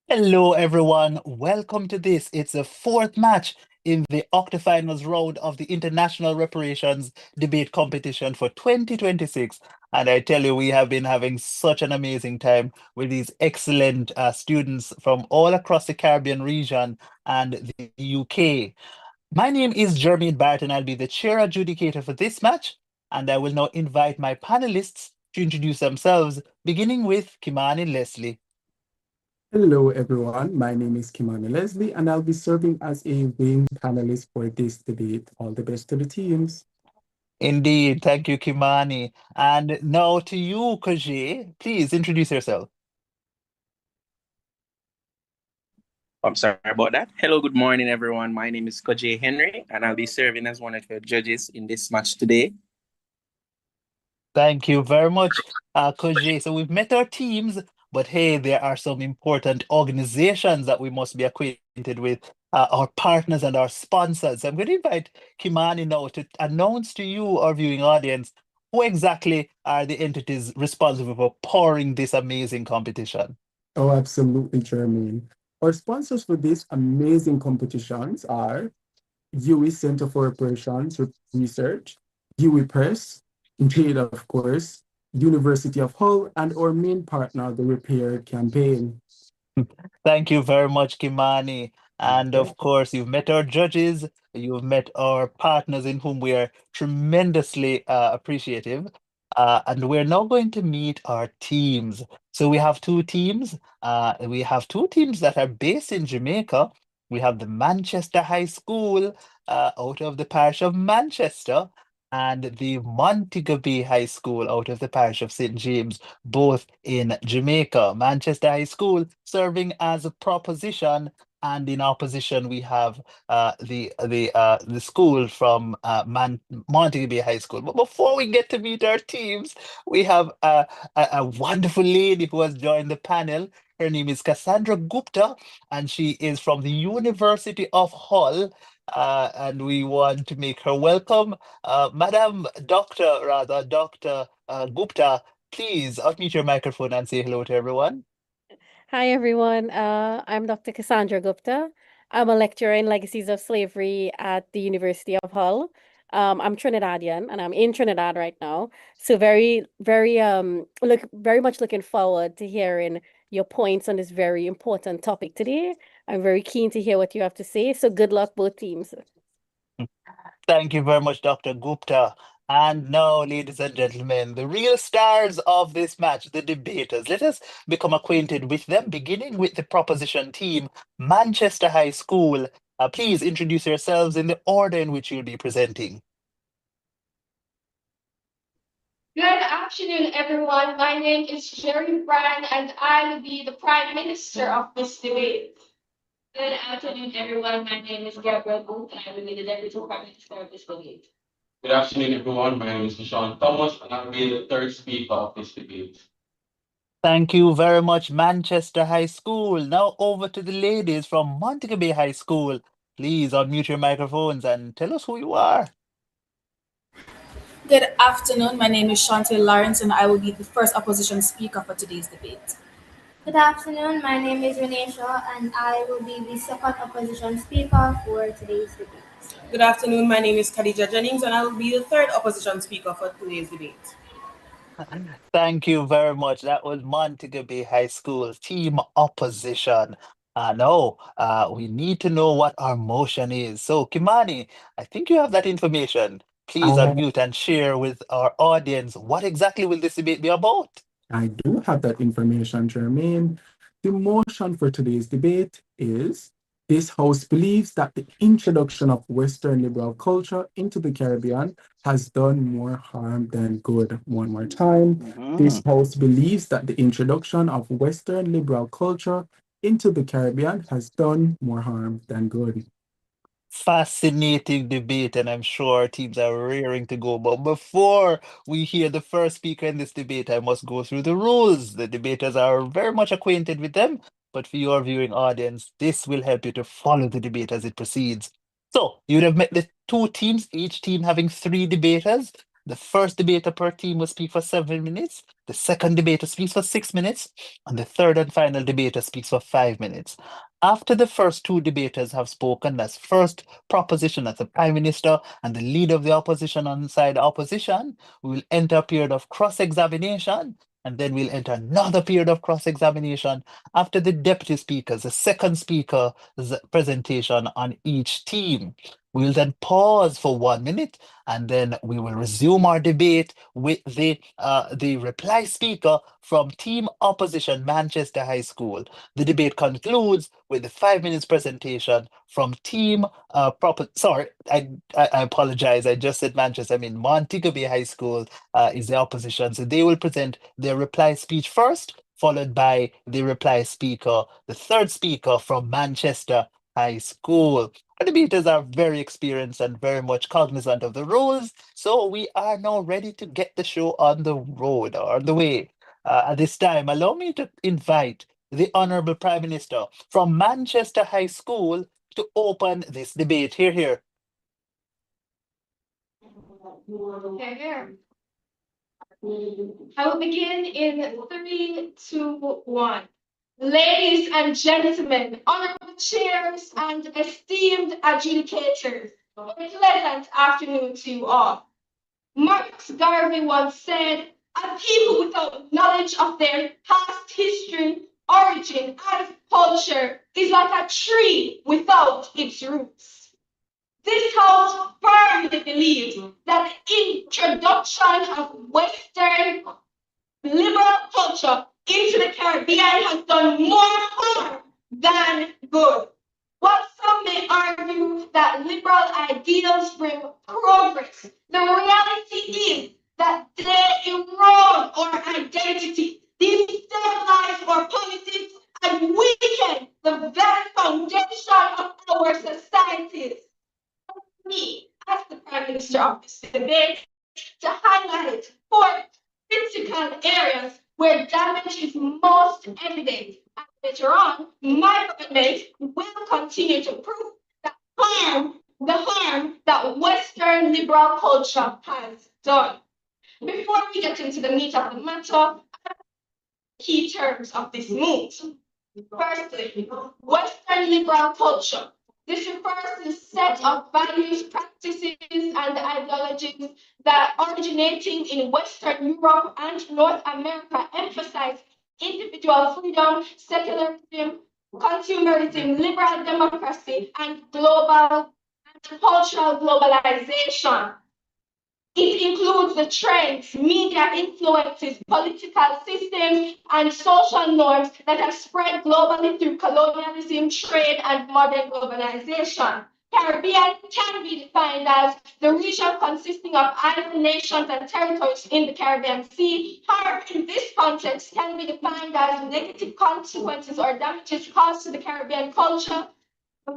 Hello, everyone. Welcome to this. It's the fourth match in the Octo-Finals round of the International Reparations Debate Competition for 2026. And I tell you, we have been having such an amazing time with these excellent students from all across the Caribbean region and the UK. My name is Jermaine Barrett, and I'll be the chair adjudicator for this match. And I will now invite my panelists to introduce themselves, beginning with Kimani Leslie. Hello, everyone. My name is Kimani Leslie, and I'll be serving as a wing panelist for this debate. All the best to the teams. Indeed. Thank you, Kimani. And now to you, Koji. Please introduce yourself. I'm sorry about that. Hello, good morning, everyone. My name is Koji Henry, and I'll be serving as one of your judges in this match today. Thank you very much, Koji. So we've met our teams, but hey, there are some important organizations that we must be acquainted with, our partners and our sponsors. I'm going to invite Kimani now to announce to you, our viewing audience, who exactly are the entities responsible for powering this amazing competition. Oh, absolutely, Jermaine. Our sponsors for these amazing competitions are UE Center for Operations Research, UE Press, Jade, of course, University of Hull, and our main partner, the Repair Campaign. Thank you very much, Kimani. And Okay. of course, you've met our judges, you've met our partners in whom we are tremendously appreciative. And we're now going to meet our teams. So we have two teams. We have two teams that are based in Jamaica. We have the Manchester High School out of the parish of Manchester and the Montego Bay High School out of the parish of St. James, both in Jamaica. Manchester High School serving as a proposition, and in opposition we have the school from Montego Bay High School. But before we get to meet our teams, we have a wonderful lady who has joined the panel. Her name is Cassandra Gupta, and she is from the University of Hull. And we want to make her welcome. Madam Doctor, rather, Dr. Gupta, please unmute your microphone and say hello to everyone. Hi, everyone. I'm Dr. Cassandra Gupta. I'm a lecturer in Legacies of Slavery at the University of Hull. I'm Trinidadian and I'm in Trinidad right now. So very much looking forward to hearing your points on this very important topic today. I'm very keen to hear what you have to say. So good luck, both teams. Thank you very much, Dr. Gupta. And now, ladies and gentlemen, the real stars of this match, the debaters. Let us become acquainted with them, beginning with the proposition team, Manchester High School. Please introduce yourselves in the order in which you'll be presenting. Good afternoon, everyone. My name is Jerry Bryan, and I will be the Prime Minister of this debate. Good afternoon, everyone. My name is Gabriel Booth, and I will be the Deputy Prime Minister of this debate. Good afternoon, everyone. My name is Sean Thomas, and I'll be the third speaker of this debate. Thank you very much, Manchester High School. Now over to the ladies from Montego Bay High School. Please unmute your microphones and tell us who you are. Good afternoon. My name is Chantel Lawrence, and I will be the first opposition speaker for today's debate. Good afternoon. My name is Renee Shaw, and I will be the second opposition speaker for today's debate. Good afternoon. My name is Khadija Jennings, and I will be the third opposition speaker for today's debate. Thank you very much. That was Montego Bay High School team opposition. No, we need to know what our motion is. So, Kimani, I think you have that information. Please I, unmute and share with our audience what exactly will this debate be about? I do have that information, Jermaine. The motion for today's debate is this House believes that the introduction of Western liberal culture into the Caribbean has done more harm than good. One more time. This House believes that the introduction of Western liberal culture into the Caribbean has done more harm than good. Fascinating debate, and I'm sure our teams are raring to go. But before we hear the first speaker in this debate, I must go through the rules. The debaters are very much acquainted with them, but for your viewing audience, this will help you to follow the debate as it proceeds. So, you'd have met the two teams, each team having three debaters. The first debater per team will speak for 7 minutes. The second debater speaks for 6 minutes. And the third and final debater speaks for 5 minutes. After the first two debaters have spoken, that's first proposition as the Prime Minister and the leader of the opposition on the side opposition, we will enter a period of cross-examination, and then we'll enter another period of cross-examination after the deputy speakers, the second speaker's presentation on each team. We'll then pause for 1 minute, and then we will resume our debate with the reply speaker from Team Opposition Manchester High School. The debate concludes with the 5 minutes presentation from Team Sorry, I apologize. I just said Manchester. I mean Montego Bay High School is the opposition. So they will present their reply speech first, followed by the reply speaker, the third speaker from Manchester High School. Our debaters are very experienced and very much cognizant of the rules, so we are now ready to get the show on the road or on the way. At this time, allow me to invite the Honorable Prime Minister from Manchester High School to open this debate. Hear, hear. Here. I will begin in 3, 2, 1. Ladies and gentlemen, honorable chairs and esteemed adjudicators, a pleasant afternoon to you all. Marcus Garvey once said, a people without knowledge of their past history, origin, and culture is like a tree without its roots. This house firmly believes that the introduction of Western liberal culture into the Caribbean has done more harm than good. While some may argue that liberal ideals bring progress, the reality is that they erode our identity, destabilize our politics, and weaken the very foundation of our societies. Me, as the Prime Minister of this debate, to highlight 4 critical areas where damage is most evident. And later on, my government will continue to prove the harm that Western liberal culture has done. Before we get into the meat of the matter, key terms of this move. Firstly, Western liberal culture. This refers to a set of values, practices, and ideologies that originating in Western Europe and North America emphasize individual freedom, secularism, consumerism, liberal democracy, and global and cultural globalization. It includes the trends, media influences, political systems, and social norms that have spread globally through colonialism, trade, and modern globalization. Caribbean can be defined as the region consisting of island nations and territories in the Caribbean Sea. However, in this context, can be defined as negative consequences or damages caused to the Caribbean culture,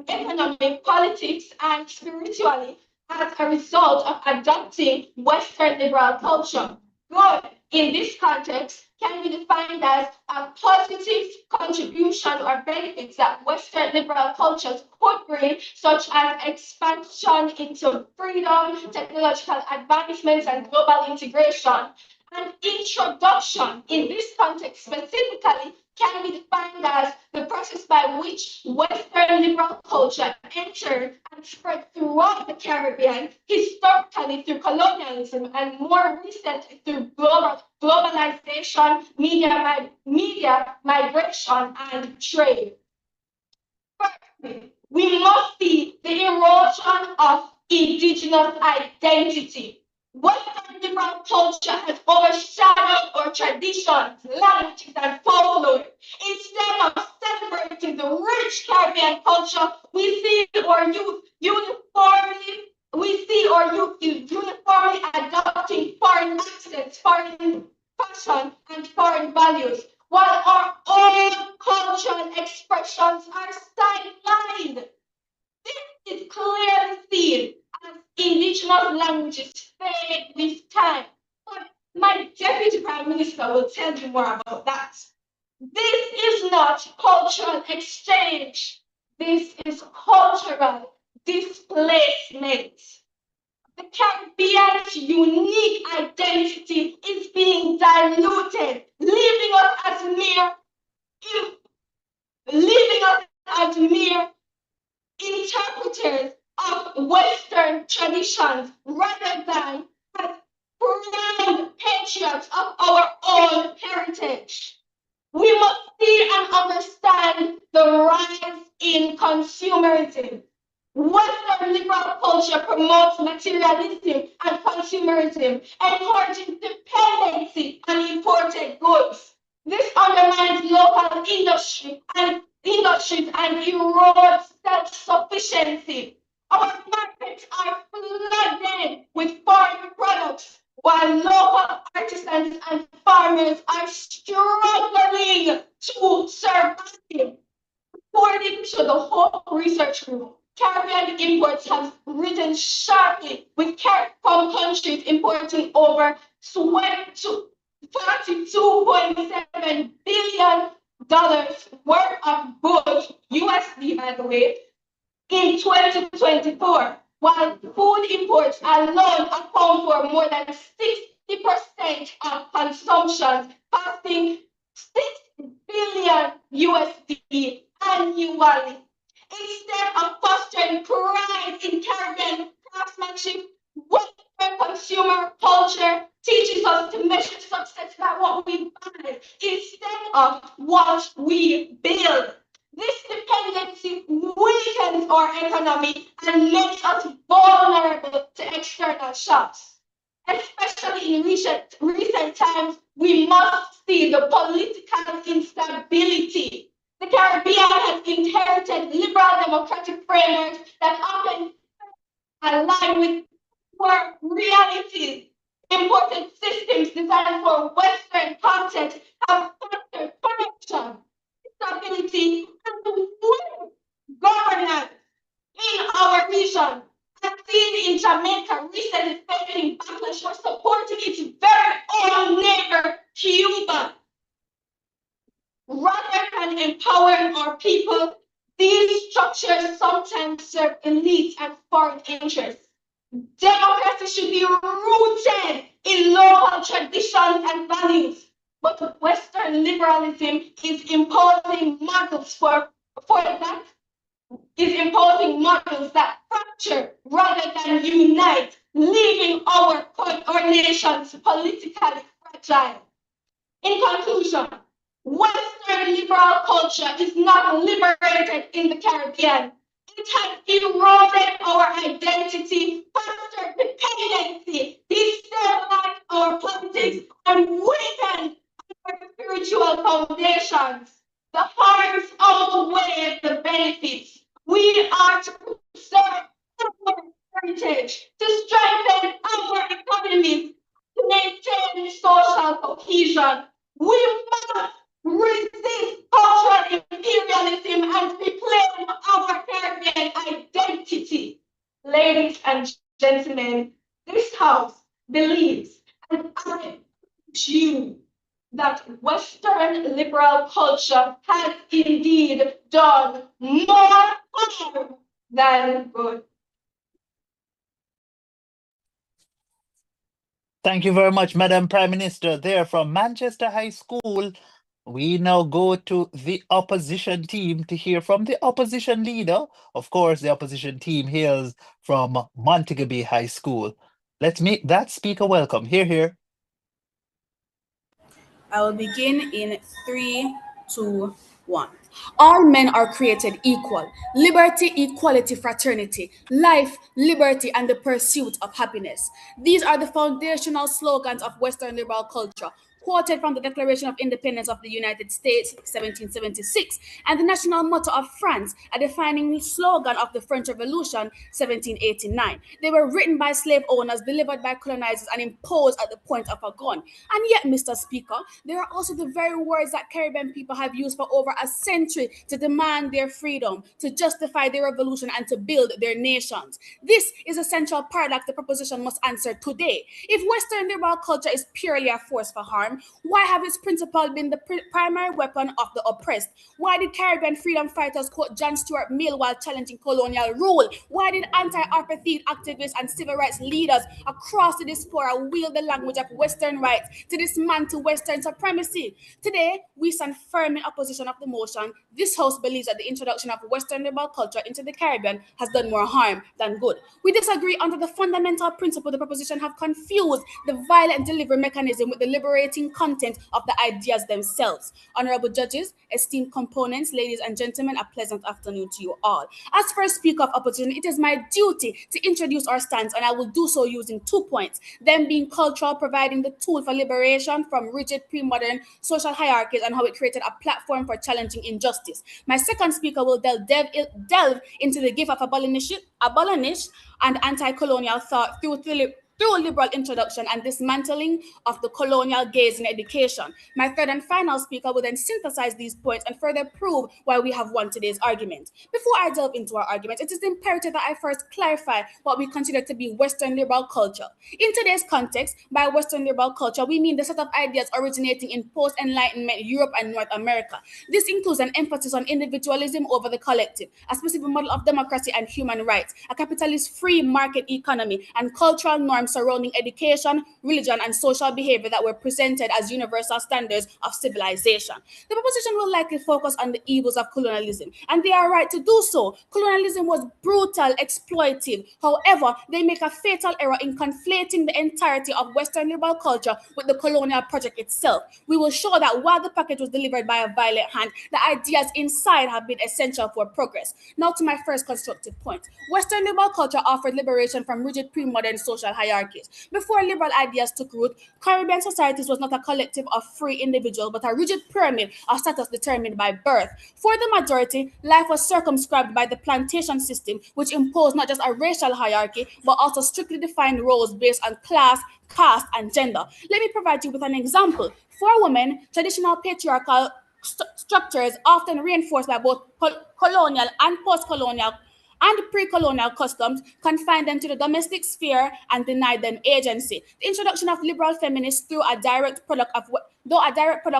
economic, politics, and spiritually as a result of adopting Western liberal culture. Good in this context can be defined as a positive contribution or benefits that Western liberal cultures could bring, such as expansion into freedom, technological advancements, and global integration. And introduction in this context specifically can be defined as the process by which Western liberal culture entered and spread throughout the Caribbean, historically through colonialism and more recently through globalization, media migration, and trade. Firstly, we must see the erosion of indigenous identity. Western liberal culture has overshadowed our traditions, languages, and folklore. Instead of celebrating the rich Caribbean culture, we see our youth uniformly adopting foreign accents, foreign fashion, and foreign values, while our own cultural expressions are sidelined. This is clearly seen as indigenous languages fade with time. But my deputy prime minister will tell you more about that. This is not cultural exchange. This is cultural displacement. The Caribbean's unique identity is being diluted, leaving us as mere interpreters of Western traditions rather than as proud patriots of our own heritage. We must see and understand the rise in consumerism. Western liberal culture promotes materialism and consumerism, encouraging dependency on imported goods. This undermines local industries and erodes self-sufficiency. Our markets are flooded with foreign products, while local artisans and farmers are struggling to survive. According to the Hope Research Group, Caribbean imports have risen sharply, with from countries importing over $42.7 billion worth of goods, USD by the way, in 2024, while food imports alone account for more than 60% of consumption, costing 6 billion USD annually. Instead of fostering pride in Caribbean craftsmanship, Western consumer culture teaches us to measure success by what we buy instead of what we build. This dependency weakens our economy and makes us vulnerable to external shocks. Especially in recent times, we must see the political instability. The Caribbean has inherited liberal democratic frameworks that often align with poor realities. Important systems designed for Western context have fostered corruption, stability, and weak governance in our region. As seen in Jamaica recently facing backlash for supporting its very own neighbor, Cuba. Rather than empowering our people, these structures sometimes serve elites and foreign interests. Democracy should be rooted in local traditions and values, but Western liberalism is imposing models that fracture rather than unite, leaving our nations politically fragile. In conclusion, Western liberal culture is not liberated in the Caribbean. It has eroded our identity, fostered dependency, destabilized our politics, and weakened our spiritual foundations. The harms outweigh the benefits. We are to preserve our heritage, to strengthen our economies, to maintain social cohesion. We must resist cultural imperialism and reclaim our Caribbean identity. Ladies and gentlemen, this House believes, and I urge you, that Western liberal culture has indeed done more harm than good. Thank you very much, Madam Prime Minister. There from Manchester High School, we now go to the opposition team to hear from the opposition leader. Of course, the opposition team hails from Montego High School. Let's make that speaker welcome. Hear, hear. I will begin in 3, 2, 1. All men are created equal. Liberty, equality, fraternity, life, liberty, and the pursuit of happiness. These are the foundational slogans of Western liberal culture, quoted from the Declaration of Independence of the United States, 1776, and the national motto of France, a defining slogan of the French Revolution, 1789. They were written by slave owners, delivered by colonizers, and imposed at the point of a gun. And yet, Mr. Speaker, they are also the very words that Caribbean people have used for over a century century to demand their freedom, to justify their revolution, and to build their nations. This is a central paradox the proposition must answer today. If Western liberal culture is purely a force for harm, why have its principle been the primary weapon of the oppressed? Why did Caribbean freedom fighters quote John Stuart Mill while challenging colonial rule? Why did anti-apartheid activists and civil rights leaders across the diaspora wield the language of Western rights to dismantle Western supremacy? Today, we stand firm in opposition of the motion. This House believes that the introduction of Western liberal culture into the Caribbean has done more harm than good. We disagree under the fundamental principle the proposition have confused the violent delivery mechanism with the liberating content of the ideas themselves. Honorable judges, esteemed components, ladies and gentlemen, a pleasant afternoon to you all. As first speaker of opposition, it is my duty to introduce our stance, and I will do so using 2 points, them being cultural, providing the tool for liberation from rigid pre-modern social hierarchies and how it created a platform for challenging injustice. My second speaker will delve into the gift of abolish and anti-colonial thought through liberal introduction and dismantling of the colonial gaze in education. My third and final speaker will then synthesize these points and further prove why we have won today's argument. Before I delve into our argument, it is imperative that I first clarify what we consider to be Western liberal culture. In today's context, by Western liberal culture, we mean the set of ideas originating in post-Enlightenment Europe and North America. This includes an emphasis on individualism over the collective, a specific model of democracy and human rights, a capitalist free market economy, and cultural norms surrounding education, religion, and social behavior that were presented as universal standards of civilization. The proposition will likely focus on the evils of colonialism, and they are right to do so. Colonialism was brutal, exploitive. However, they make a fatal error in conflating the entirety of Western liberal culture with the colonial project itself. We will show that while the package was delivered by a violent hand, the ideas inside have been essential for progress. Now to my first constructive point. Western liberal culture offered liberation from rigid pre-modern social hierarchies. Before liberal ideas took root, Caribbean societies was not a collective of free individuals, but a rigid pyramid of status determined by birth. For the majority, life was circumscribed by the plantation system, which imposed not just a racial hierarchy, but also strictly defined roles based on class, caste, and gender. Let me provide you with an example. For women, traditional patriarchal structures, often reinforced by both colonial and post-colonial and pre-colonial customs, confined them to the domestic sphere and denied them agency. The introduction of liberal feminists though a direct product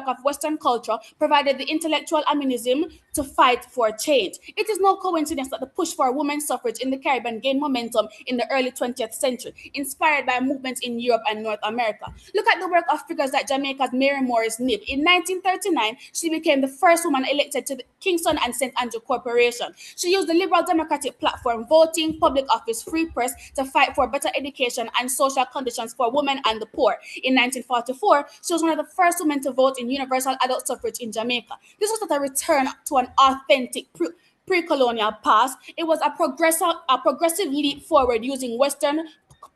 of Western culture, provided the intellectual ammunition to fight for change. It is no coincidence that the push for women's suffrage in the Caribbean gained momentum in the early 20th century, inspired by movements in Europe and North America. Look at the work of figures like Jamaica's Mary Morris Nib. In 1939, she became the first woman elected to the Kingston and St. Andrew Corporation. She used the liberal democratic platform, voting, public office, free press, to fight for better education and social conditions for women and the poor. In 1944, she was one of the first women to vote in universal adult suffrage in Jamaica. This was not a return to an authentic pre-colonial past. It was a progressive leap forward using Western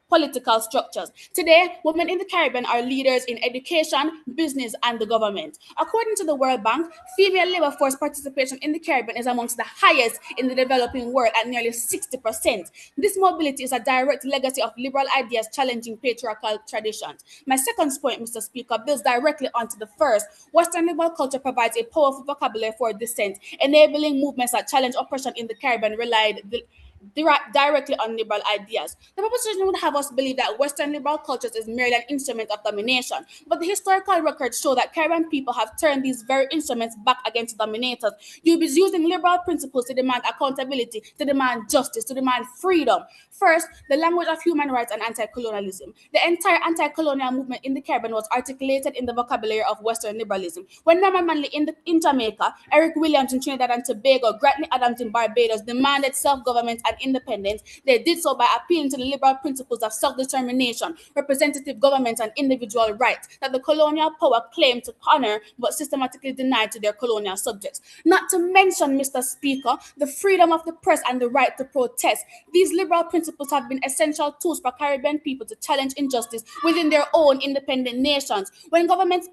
political structures. Today, women in the Caribbean are leaders in education, business, and the government. According to the World Bank, female labor force participation in the Caribbean is amongst the highest in the developing world at nearly 60%. This mobility is a direct legacy of liberal ideas challenging patriarchal traditions. My second point, Mr. Speaker, builds directly onto the first. Western liberal culture provides a powerful vocabulary for dissent, enabling movements that challenge oppression in the Caribbean directly on liberal ideas. The proposition would have us believe that Western liberal cultures is merely an instrument of domination, but the historical records show that Caribbean people have turned these very instruments back against dominators. You'll be using liberal principles to demand accountability, to demand justice, to demand freedom. First, the language of human rights and anti-colonialism. The entire anti-colonial movement in the Caribbean was articulated in the vocabulary of Western liberalism. When Norman Manley in Jamaica, Eric Williams in Trinidad and Tobago, Gratney Adams in Barbados demanded self-government and independence, they did so by appealing to the liberal principles of self-determination, representative government, and individual rights that the colonial power claimed to honor but systematically denied to their colonial subjects. Not to mention, Mr. Speaker, the freedom of the press and the right to protest. These liberal principles have been essential tools for Caribbean people to challenge injustice within their own independent nations. When governments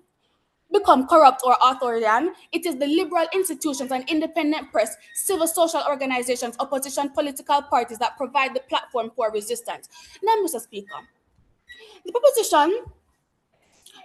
become corrupt or authoritarian, it is the liberal institutions and independent press, civil social organizations, opposition political parties that provide the platform for resistance. Now, Mr. Speaker, the proposition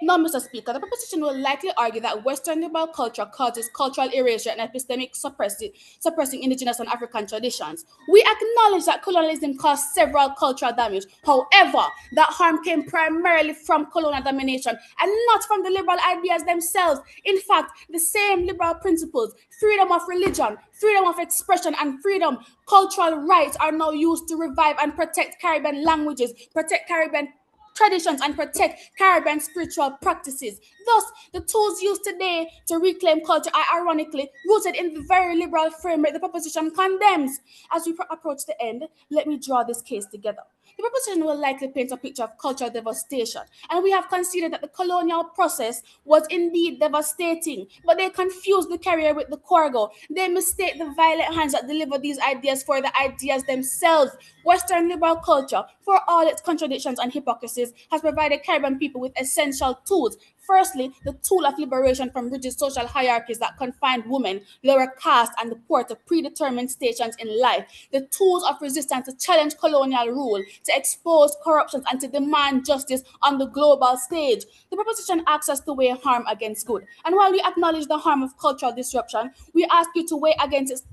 Now, Mr. Speaker, the proposition will likely argue that Western liberal culture causes cultural erasure and epistemic suppressing indigenous and African traditions. We acknowledge that colonialism caused several cultural damage. However, that harm came primarily from colonial domination and not from the liberal ideas themselves. In fact, the same liberal principles, freedom of religion, freedom of expression, and freedom, cultural rights are now used to revive and protect Caribbean languages, protect Caribbean traditions, and protect Caribbean spiritual practices. Thus, the tools used today to reclaim culture are ironically rooted in the very liberal framework the proposition condemns. As we approach the end, let me draw this case together. The proposition will likely paint a picture of cultural devastation, and we have conceded that the colonial process was indeed devastating, but they confuse the carrier with the cargo. They mistake the violent hands that deliver these ideas for the ideas themselves. Western liberal culture, for all its contradictions and hypocrisies, has provided Caribbean people with essential tools. Firstly, the tool of liberation from rigid social hierarchies that confined women, lower caste, and the poor to predetermined stations in life. The tools of resistance to challenge colonial rule, to expose corruptions, and to demand justice on the global stage. The proposition asks us to weigh harm against good. And while we acknowledge the harm of cultural disruption, we ask you to weigh against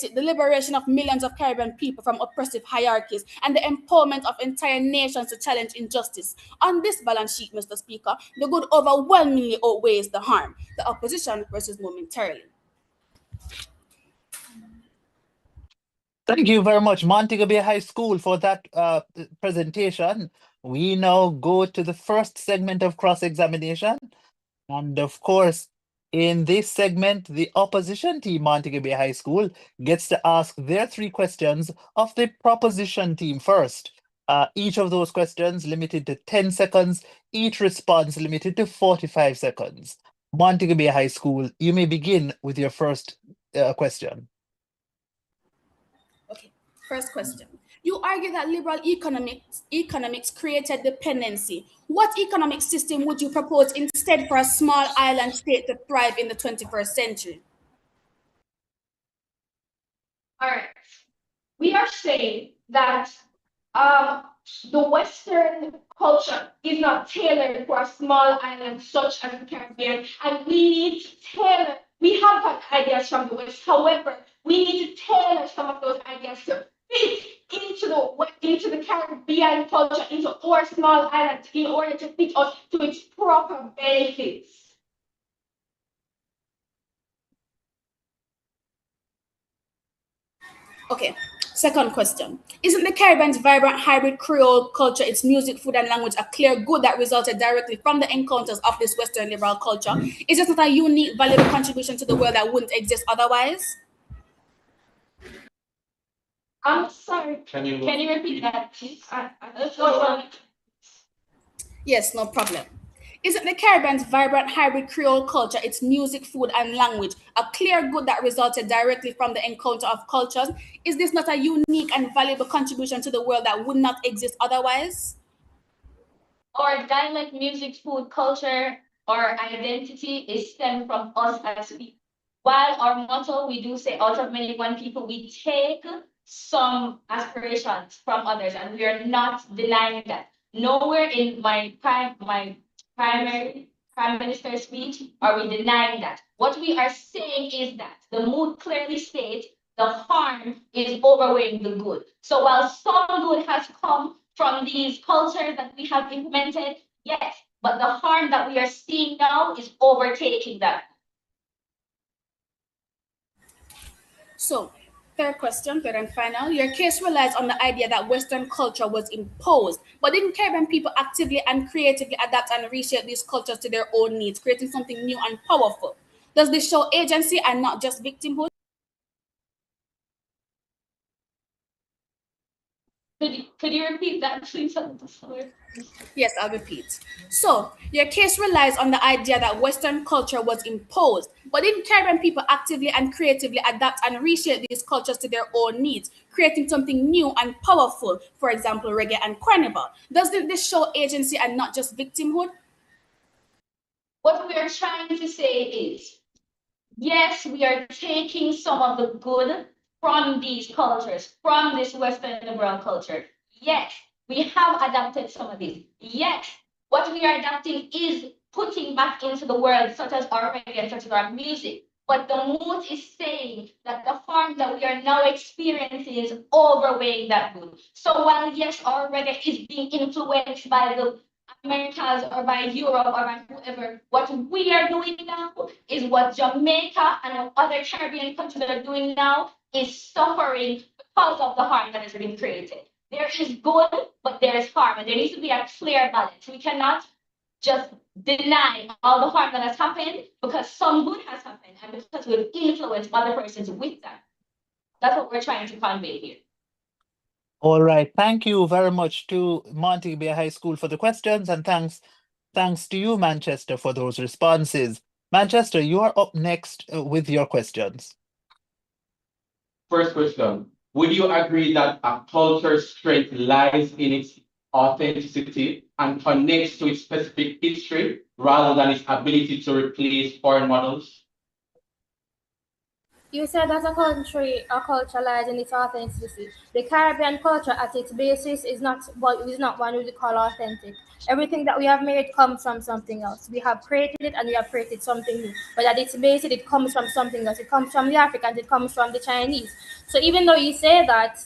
it the liberation of millions of Caribbean people from oppressive hierarchies and the empowerment of entire nations to challenge injustice. On this balance sheet, Mr. Speaker, the good overwhelmingly outweighs the harm. The opposition versus momentarily. Thank you very much, Montego Bay High School, for that presentation. We now go to the first segment of cross-examination. And of course, in this segment, the opposition team, Montego Bay High School, gets to ask their 3 questions of the proposition team first. Each of those questions limited to 10 seconds, each response limited to 45 seconds. Montego Bay High School, you may begin with your first question. Okay, first question. You argue that liberal economics created dependency. What economic system would you propose instead for a small island state to thrive in the 21st century? All right. We are saying that the Western culture is not tailored for a small island such as the Caribbean, and we need to tailor. We have got ideas from the West. However, we need to tailor some of those ideas to fit into the Caribbean culture, into our small island, in order to fit us to its proper benefits. Okay, second question. Isn't the Caribbean's vibrant hybrid Creole culture, its music, food, and language a clear good that resulted directly from the encounters of this Western liberal culture? Is this not a unique, valuable contribution to the world that wouldn't exist otherwise? I'm sorry. Can you repeat that, please? Yes, no problem. Isn't the Caribbean's vibrant hybrid Creole culture, its music, food, and language, a clear good that resulted directly from the encounter of cultures? Is this not a unique and valuable contribution to the world that would not exist otherwise? Our dialect, music, food, culture, our identity is stemmed from us as people. While our motto, we do say out of many one people, we take some aspirations from others, and we are not denying that. Nowhere in my primary prime minister's speech are we denying that. What we are saying is that the mood clearly states the harm is overweighing the good. So while some good has come from these cultures that we have implemented, yes, but the harm that we are seeing now is overtaking that. So, third question, third and final. Your case relies on the idea that Western culture was imposed, but didn't Caribbean people actively and creatively adapt and reshape these cultures to their own needs, creating something new and powerful? Does this show agency and not just victimhood? Could you repeat that, please? Yes, I'll repeat. So, your case relies on the idea that Western culture was imposed, but didn't Caribbean people actively and creatively adapt and reshape these cultures to their own needs, creating something new and powerful, for example, reggae and carnival? Doesn't this show agency and not just victimhood? What we are trying to say is, yes, we are taking some of the good from these cultures, from this Western liberal culture. Yes, we have adapted some of these. Yes, What we are adapting is putting back into the world, such as our reggae, such as our music. But the mood is saying that the harm that we are now experiencing is overweighing that good. So while yes, our reggae is being influenced by the Americas or by Europe or by whoever, what we are doing now is what Jamaica and other Caribbean countries are doing now is suffering because of the harm that has been created. There is good, but there is harm, and there needs to be a clear balance. We cannot just deny all the harm that has happened because some good has happened and because we've influenced other persons with that. That's what we're trying to convey here. All right. Thank you very much to Montego Bay High School for the questions, and thanks to you, Manchester, for those responses. Manchester, you are up next with your questions. First question. Would you agree that a culture's strength lies in its authenticity and connects to its specific history rather than its ability to replace foreign models? You said that a culture lies in its authenticity. The Caribbean culture, at its basis, is not one we call authentic. Everything that we have made comes from something else. We have created it and we have created something new. But at its basis, it comes from something else. It comes from the Africans. It comes from the Chinese. So even though you say that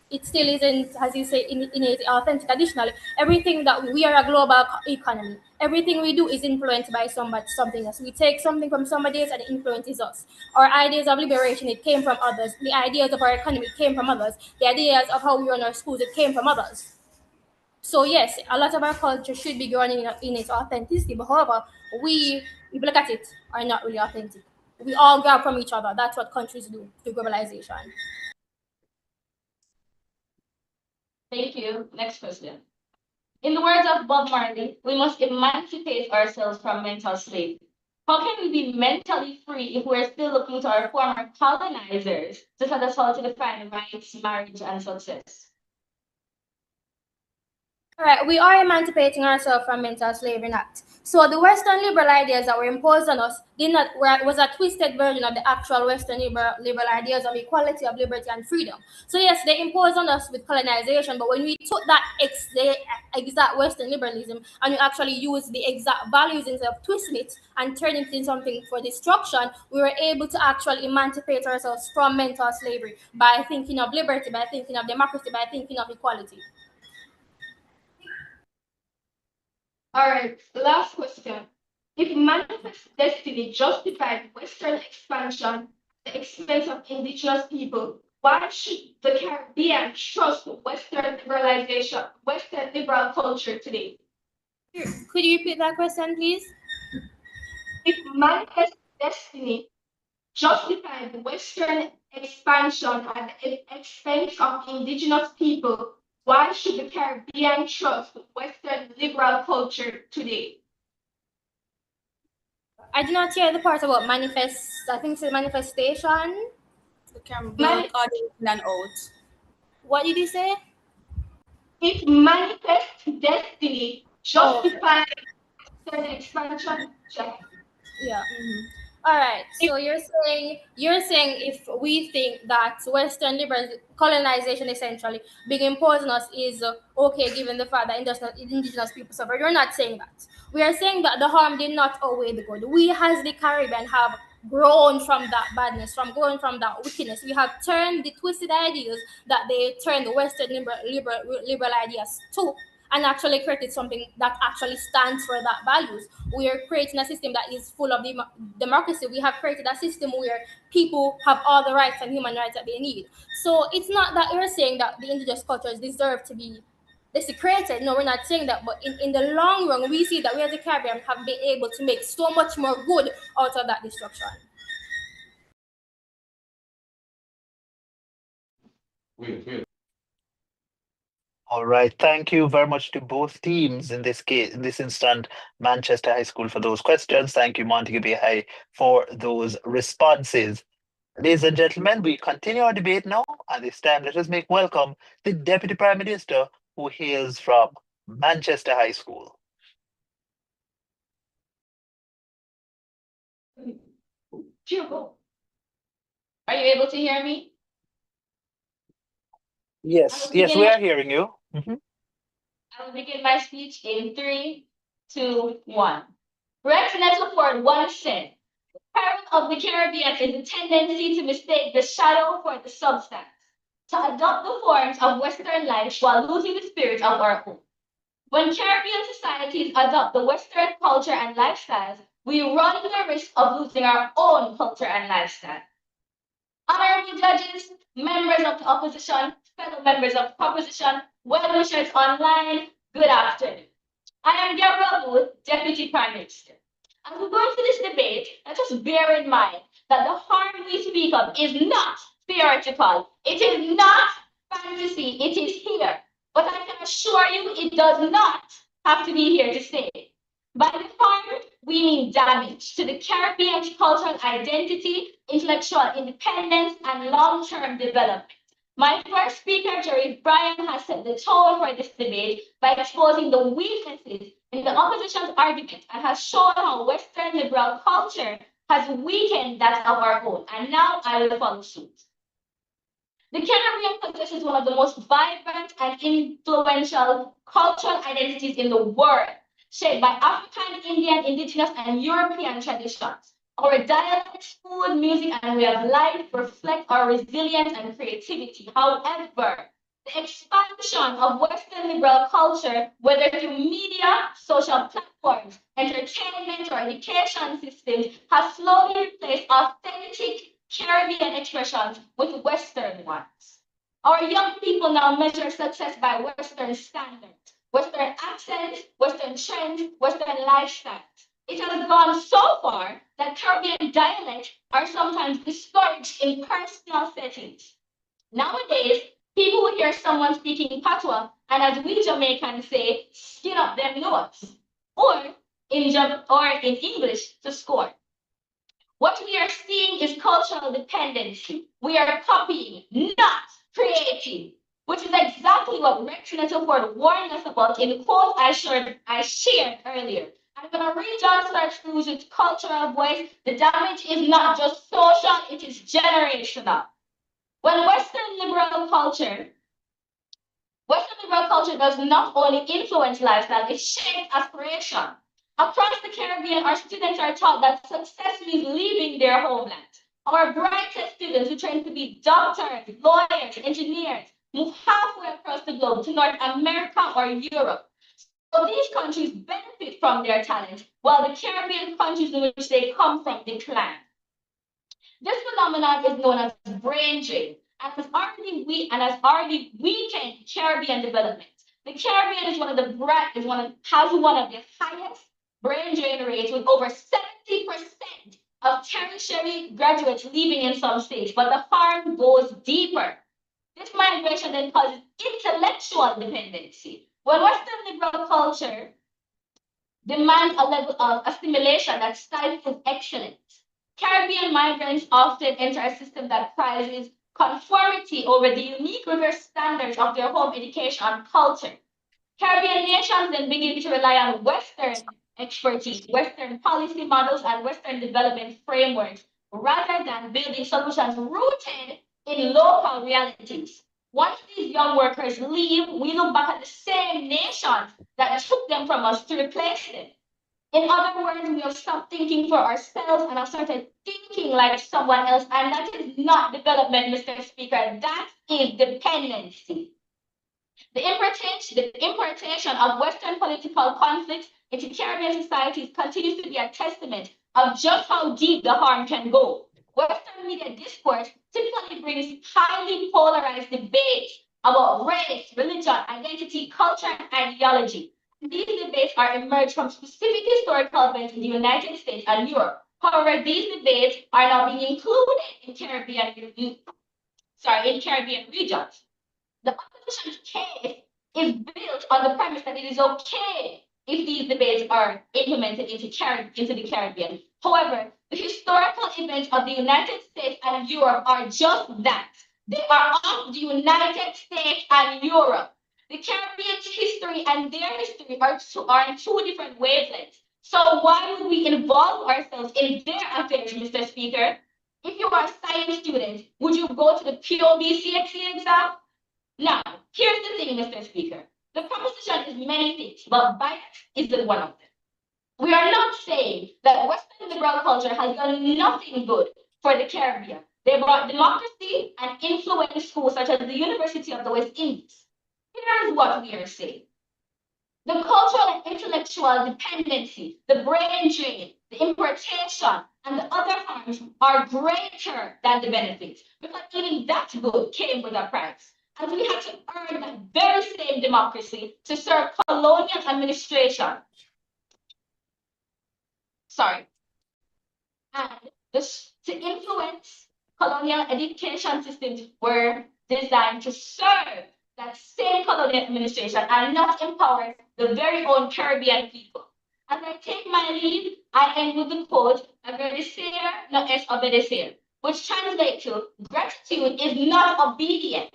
it still isn't, as you say, in its authentic. Additionally, everything that we are a global economy. Everything we do is influenced by something else. We take something from somebody else and it influences us. Our ideas of liberation, it came from others. The ideas of our economy came from others. The ideas of how we run our schools, it came from others. So yes, a lot of our culture should be grounded in its authenticity. But however, we, if you look at it, are not really authentic. We all grab from each other. That's what countries do through globalization. Thank you. Next question. In the words of Bob Marley, we must emancipate ourselves from mental slavery. How can we be mentally free if we're still looking to our former colonizers to tell us how to define rights, marriage, and success? All right, we are emancipating ourselves from mental slavery act. So the Western liberal ideas that were imposed on us was a twisted version of the actual Western liberal ideas of equality, of liberty, and freedom. So yes, they imposed on us with colonization, but when we took the exact Western liberalism and we actually used the exact values instead of twisting it and turning it into something for destruction, we were able to actually emancipate ourselves from mental slavery by thinking of liberty, by thinking of democracy, by thinking of equality. All right, last question. If manifest destiny justified Western expansion at the expense of indigenous people, why should the Caribbean trust Western liberalization, Western liberal culture today? Could you repeat that question, please? If manifest destiny justified Western expansion at the expense of indigenous people, why should the Caribbean trust Western liberal culture today? I did not hear the part about manifest. I think it's a manifestation. The Caribbean are in and out. What did you say? If manifest destiny justifies Western expansion, check. Yeah. All right. So you're saying if we think that Western liberal colonization essentially being imposed on us is okay, given the fact that indigenous people suffered, we're not saying that. We are saying that the harm did not outweigh the good. We, as the Caribbean, have grown from that badness, from going from that wickedness. We have turned the twisted ideas that they turned the Western liberal ideas to, and actually created something that actually stands for that values. We are creating a system that is full of democracy. We have created a system where people have all the rights and human rights that they need. So it's not that we're saying that the indigenous cultures deserve to be desecrated. No, we're not saying that. But in the long run, we see that we as a Caribbean have been able to make so much more good out of that destruction. Wait. All right. Thank you very much to both teams in this case, in this instant, Manchester High School for those questions. Thank you, Montego Bay High, for those responses. Ladies and gentlemen, we continue our debate now, and this time let us make welcome the Deputy Prime Minister who hails from Manchester High School. Are you able to hear me? Yes, we are hearing you. Mhm. I will begin my speech in 3, 2, 1. Rex Nettleford once said, the peril of the Caribbean is the tendency to mistake the shadow for the substance, to adopt the forms of Western life while losing the spirit of our own. When Caribbean societies adopt the Western culture and lifestyles, we run the risk of losing our own culture and lifestyle. Honorable judges, members of the opposition, fellow members of the proposition, well-wishers online, good afternoon. I am Gabrielle Booth, Deputy Prime Minister. As we go into this debate, let us bear in mind that the harm we speak of is not theoretical. It is not fantasy. It is here. But I can assure you it does not have to be here to stay. By the harm, we mean damage to the Caribbean's cultural identity, intellectual independence, and long-term development. My first speaker, Jerry Bryan, has set the tone for this debate by exposing the weaknesses in the opposition's argument and has shown how Western liberal culture has weakened that of our own. And now I will follow suit. The Caribbean possesses one of the most vibrant and influential cultural identities in the world, shaped by African, Indian, indigenous, and European traditions. Our dialects, food, music, and way of life reflect our resilience and creativity. However, the expansion of Western liberal culture, whether through media, social platforms, entertainment, or education systems, has slowly replaced authentic Caribbean expressions with Western ones. Our young people now measure success by Western standards, Western accents, Western trends, Western lifestyles. It has gone so far that Caribbean dialects are sometimes discouraged in personal settings. Nowadays, people will hear someone speaking patois, and as we Jamaicans say, skin up them nose, or in English to score. What we are seeing is cultural dependency. We are copying, not creating, which is exactly what Rex Nettleford warned us about in the quote I shared earlier. And when a region starts to lose its cultural voice, the damage is not just social, it is generational. When Western liberal culture does not only influence lifestyle, it shapes aspiration. Across the Caribbean, our students are taught that success means leaving their homeland. Our brightest students who train to be doctors, lawyers, engineers, move halfway across the globe to North America or Europe. So these countries benefit from their talent, while the Caribbean countries in which they come from decline. This phenomenon is known as brain drain and has already weakened Caribbean development. The Caribbean has one of the highest brain drain rates with over 70% of tertiary graduates leaving in some states, but the harm goes deeper. This migration then causes intellectual dependency. When Western liberal culture demands a level of assimilation that stifles excellence, Caribbean migrants often enter a system that prizes conformity over the unique rigorous standards of their home education and culture. Caribbean nations then begin to rely on Western expertise, Western policy models, and Western development frameworks rather than building solutions rooted in local realities. Once these young workers leave, we look back at the same nations that took them from us to replace them. In other words, we have stopped thinking for ourselves and have started thinking like someone else. And that is not development, Mr. Speaker. That is dependency. The importation of Western political conflicts into Caribbean societies continues to be a testament of just how deep the harm can go. Western media discourse typically brings highly polarized debates about race, religion, identity, culture, and ideology. These debates are emerged from specific historical events in the United States and Europe. However, these debates are now being included in Caribbean regions. The opposition's case is built on the premise that it is okay if these debates are implemented into the Caribbean. However, the historical events of the United States and Europe are just that. They are of the United States and Europe. The Caribbean's history and their history are on two different wavelengths. So why would we involve ourselves in their affairs, Mr. Speaker? If you are a science student, would you go to the POBCXC exam? Now, here's the thing, Mr. Speaker. The proposition is many things, but bite isn't one of them. We are not saying that Western liberal culture has done nothing good for the Caribbean. They brought democracy and influenced schools such as the University of the West Indies. Here's what we are saying. The cultural and intellectual dependency, the brain drain, the importation, and the other harms are greater than the benefits because even that good came with a price. And we had to earn that very same democracy to serve colonial administration. Sorry. And to influence colonial education systems were designed to serve that same colonial administration and not empower the very own Caribbean people. As I take my lead, I end with the quote, agradecer no es obedecer, which translates to gratitude is not obedience.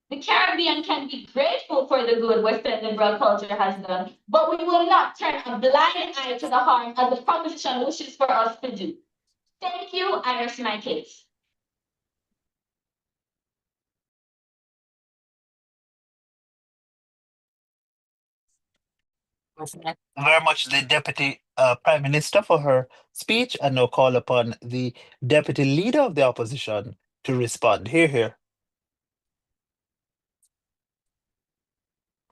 The Caribbean can be grateful for the good Western liberal culture has done, but we will not turn a blind eye to the harm as the proposition wishes for us to do. Thank you. I rest my case. Very much the Deputy Prime Minister for her speech, and now call upon the Deputy Leader of the Opposition to respond. Hear, hear.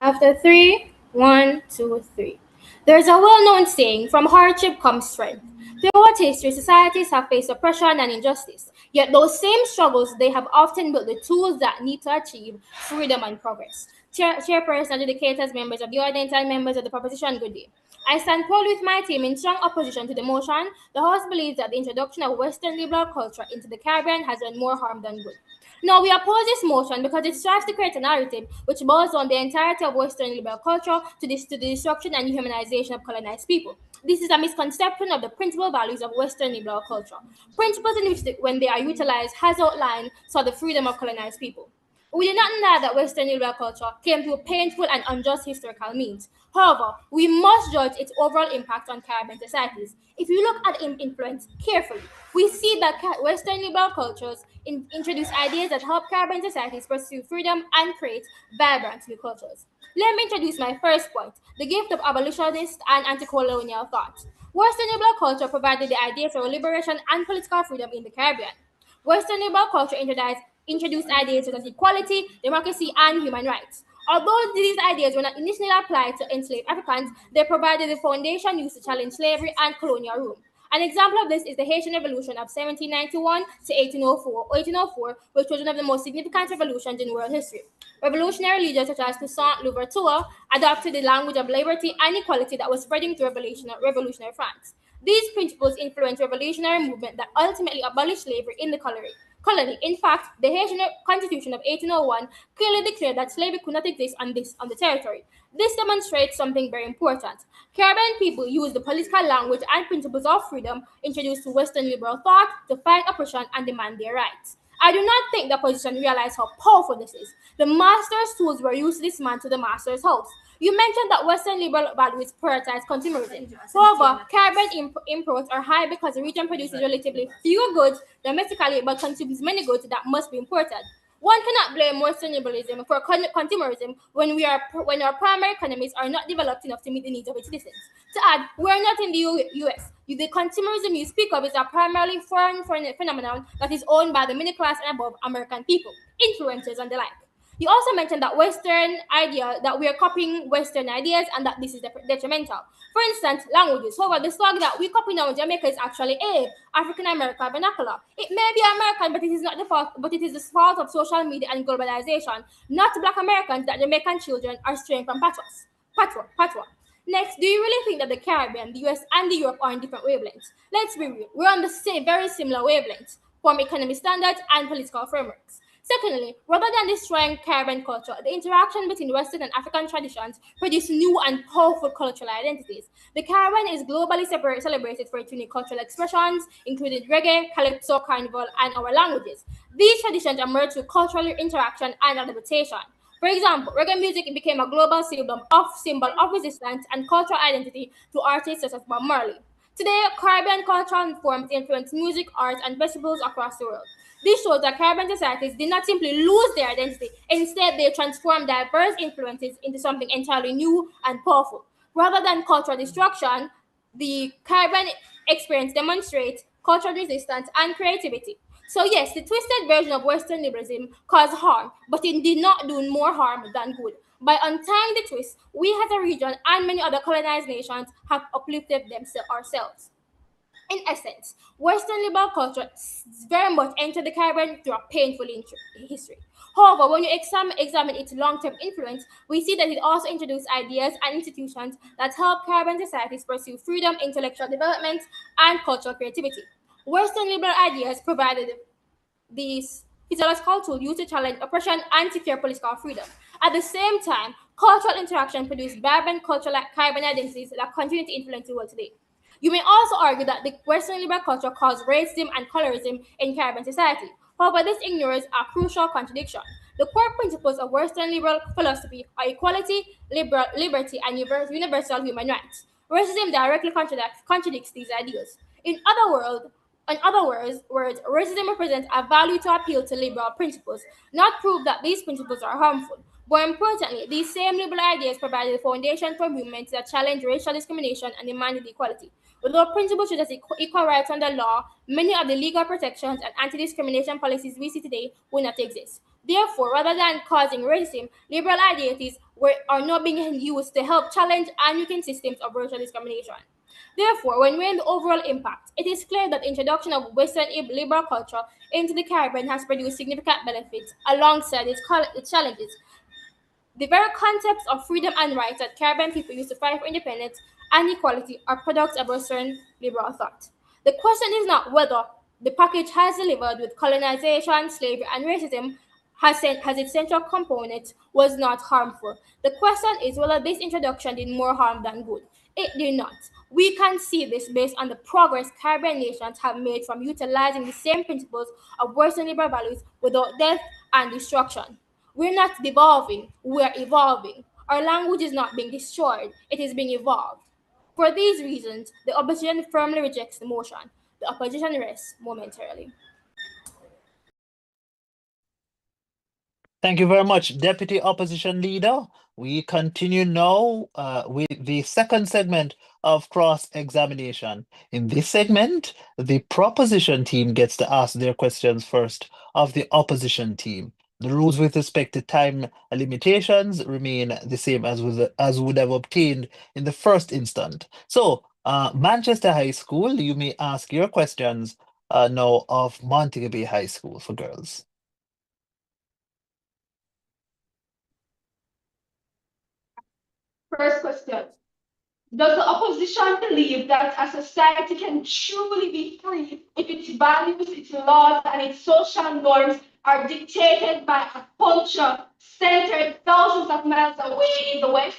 After three, one, two, three. There's a well-known saying, from hardship comes strength. Throughout history, societies have faced oppression and injustice. Yet those same struggles, they have often built the tools that need to achieve freedom and progress. Chairperson, educators, members of the audience, and members of the proposition, good day. I stand proud with my team in strong opposition to the motion. The House believes that the introduction of Western liberal culture into the Caribbean has done more harm than good. Now, we oppose this motion because it strives to create a narrative which boils on the entirety of Western liberal culture to the destruction and dehumanization of colonized people. This is a misconception of the principal values of Western liberal culture, principles in which, when they are utilized, has outlined for the freedom of colonized people. We do not deny that Western liberal culture came through painful and unjust historical means. However, we must judge its overall impact on Caribbean societies. If you look at its influence carefully, we see that Western liberal cultures introduce ideas that help Caribbean societies pursue freedom and create vibrant new cultures. Let me introduce my first point, the gift of abolitionist and anti-colonial thought. Western liberal culture provided the ideas for liberation and political freedom in the Caribbean. Western liberal culture introduced ideas such as equality, democracy, and human rights. Although these ideas were not initially applied to enslaved Africans, they provided the foundation used to challenge slavery and colonial rule. An example of this is the Haitian Revolution of 1791 to 1804, which was one of the most significant revolutions in world history. Revolutionary leaders such as Toussaint Louverture adopted the language of liberty and equality that was spreading through revolutionary France. These principles influenced revolutionary movement that ultimately abolished slavery in the colony. In fact, the Haitian Constitution of 1801 clearly declared that slavery could not exist on the territory. This demonstrates something very important. Caribbean people use the political language and principles of freedom introduced to Western liberal thought to fight oppression and demand their rights. I do not think the opposition realized how powerful this is. The master's tools were used to dismantle the master's house. You mentioned that Western liberal values prioritize consumerism. However, Caribbean imports are high because the region produces relatively fewer goods domestically but consumes many goods that must be imported. One cannot blame Western liberalism for consumerism when our primary economies are not developed enough to meet the needs of its citizens. To add, we are not in the US. The consumerism you speak of is a primarily foreign phenomenon that is owned by the middle class and above American people, influencers, and the like. You also mentioned that Western idea that we are copying Western ideas and that this is detrimental. For instance, languages. However, the slang that we copy now in Jamaica is actually African American vernacular. It may be American, but it is not the fault. But it is the fault of social media and globalization, not Black Americans, that Jamaican children are straying from patois. Next, do you really think that the Caribbean, the US, and the Europe are on different wavelengths? Let's be real. We're on the same, very similar wavelengths from economic standards and political frameworks. Secondly, rather than destroying Caribbean culture, the interaction between Western and African traditions produce new and powerful cultural identities. The Caribbean is globally celebrated for its unique cultural expressions, including reggae, calypso, carnival, and our languages. These traditions emerge through cultural interaction and adaptation. For example, reggae music became a global symbol of resistance and cultural identity to artists such as Bob Marley. Today, Caribbean culture forms influence music, art, and festivals across the world. This shows that Caribbean societies did not simply lose their identity. Instead, they transformed diverse influences into something entirely new and powerful. Rather than cultural destruction, the Caribbean experience demonstrates cultural resistance and creativity. So yes, the twisted version of Western liberalism caused harm, but it did not do more harm than good. By untying the twist, we as a region and many other colonized nations have uplifted ourselves. In essence, Western liberal culture very much entered the Caribbean through a painful history. However, when you examine its long-term influence, we see that it also introduced ideas and institutions that help Caribbean societies pursue freedom, intellectual development, and cultural creativity. Western liberal ideas provided these physiological tools used to challenge oppression and secure political freedom. At the same time, cultural interaction produced vibrant cultural Caribbean identities that continue to influence the world today. You may also argue that the Western liberal culture caused racism and colorism in Caribbean society. However, this ignores a crucial contradiction. The core principles of Western liberal philosophy are equality, liberty, and universal human rights. Racism directly contradicts these ideals. In other words, racism represents a value to appeal to liberal principles, not prove that these principles are harmful. More importantly, these same liberal ideas provide the foundation for movements that challenge racial discrimination and demanded equality. Without principles such as equal rights under law, many of the legal protections and anti-discrimination policies we see today will not exist. Therefore, rather than causing racism, liberal ideas are now being used to help challenge and weaken systems of racial discrimination. Therefore, when weighing the overall impact, it is clear that the introduction of Western liberal culture into the Caribbean has produced significant benefits alongside its challenges. The very concepts of freedom and rights that Caribbean people used to fight for independence and equality are products of Western liberal thought. The question is not whether the package has delivered with colonization, slavery, and racism has its central component was not harmful. The question is whether this introduction did more harm than good. It did not. We can see this based on the progress Caribbean nations have made from utilizing the same principles of Western liberal values without death and destruction. We're not devolving, we're evolving. Our language is not being destroyed, it is being evolved. For these reasons, the opposition firmly rejects the motion. The opposition rests momentarily. Thank you very much, Deputy Opposition Leader. We continue now with the second segment of cross-examination. In this segment, the proposition team gets to ask their questions first of the opposition team. The rules with respect to time limitations remain the same as would have obtained in the first instant. So, Manchester High School, you may ask your questions now of Montego Bay High School for girls. First question. Does the opposition believe that a society can truly be free if its values, its laws, and its social norms are dictated by a culture centered thousands of miles away in the West?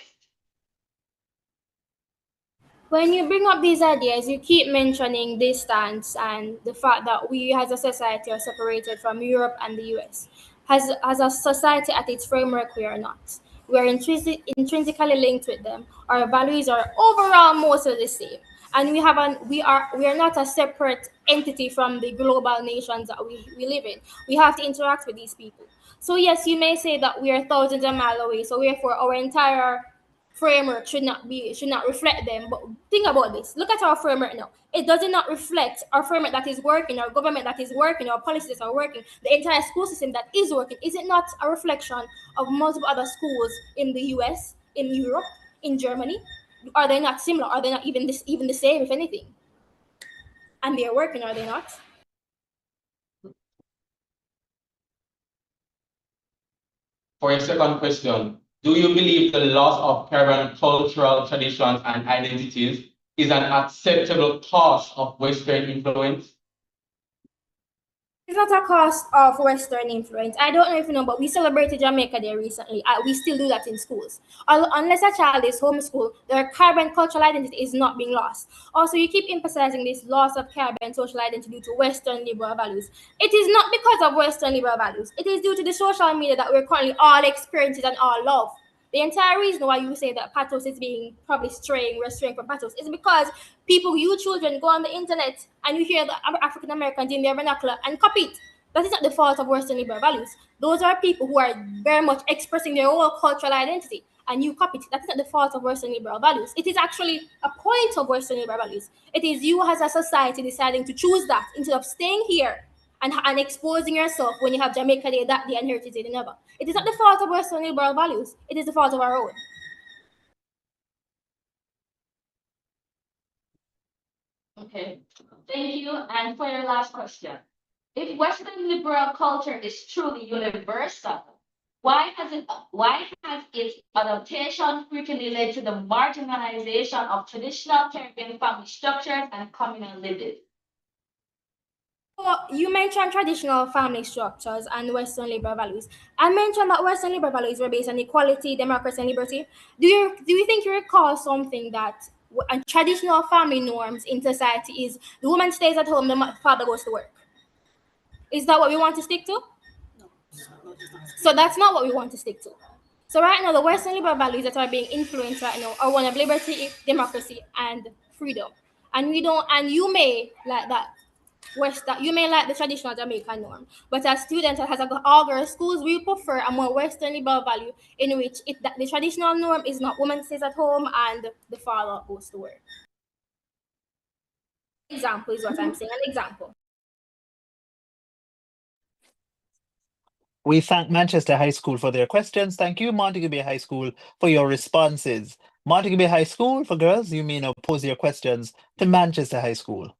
When you bring up these ideas, you keep mentioning distance and the fact that we as a society are separated from Europe and the US. As a society at its framework, we are not. We are intrinsically linked with them. Our values are overall mostly the same. And we are not a separate entity from the global nations that we live in. We have to interact with these people. So yes, you may say that we are thousands of miles away. So therefore our entire framework should not reflect them. But think about this. Look at our framework now. It does not reflect our framework that is working, our government that is working, our policies that are working, the entire school system that is working. Is it not a reflection of multiple other schools in the US, in Europe, in Germany? Are they not similar? Are they not even the same, if anything? And they are working, are they not? For your second question, do you believe the loss of Caribbean cultural traditions and identities is an acceptable cost of Western influence? It's not a cost of Western influence. I don't know if you know, but we celebrated Jamaica Day recently. We still do that in schools. Unless a child is homeschooled, their Caribbean cultural identity is not being lost. Also, you keep emphasizing this loss of Caribbean social identity due to Western liberal values. It is not because of Western liberal values. It is due to the social media that we're currently all experiencing and all love. The entire reason why you say that pathos is being probably we're straying from pathos is because you children, go on the internet and you hear the African Americans in their vernacular and copy it. That is not the fault of Western liberal values. Those are people who are very much expressing their own cultural identity, and you copy it. That is not the fault of Western liberal values. It is actually a point of Western liberal values. It is you as a society deciding to choose that instead of staying here and exposing yourself when you have Jamaica Day, that day, and Heritage Day, never. It is not the fault of Western liberal values. It is the fault of our own. Okay, thank you. And for your last question, if Western liberal culture is truly universal, why has its adaptation frequently led to the marginalization of traditional Caribbean family structures and communal living? Well, you mentioned traditional family structures and Western liberal values. I mentioned that Western liberal values were based on equality, democracy, and liberty. Do you think you recall something that traditional family norms in society is the woman stays at home, the father goes to work? Is that what we want to stick to? So that's not what we want to stick to. So right now, the Western liberal values that are being influenced right now are one of liberty, democracy, and freedom. And we don't. And you may like that you may like the traditional Jamaican norm, but as students that has all girls schools, we prefer a more Western liberal value in which the traditional norm is not woman stays at home and the father goes to work. Example is what I'm saying. An example. We thank Manchester High School for their questions. Thank you, Montego Bay High School, for your responses. Montego Bay High School, for girls, you may now pose your questions to Manchester High School.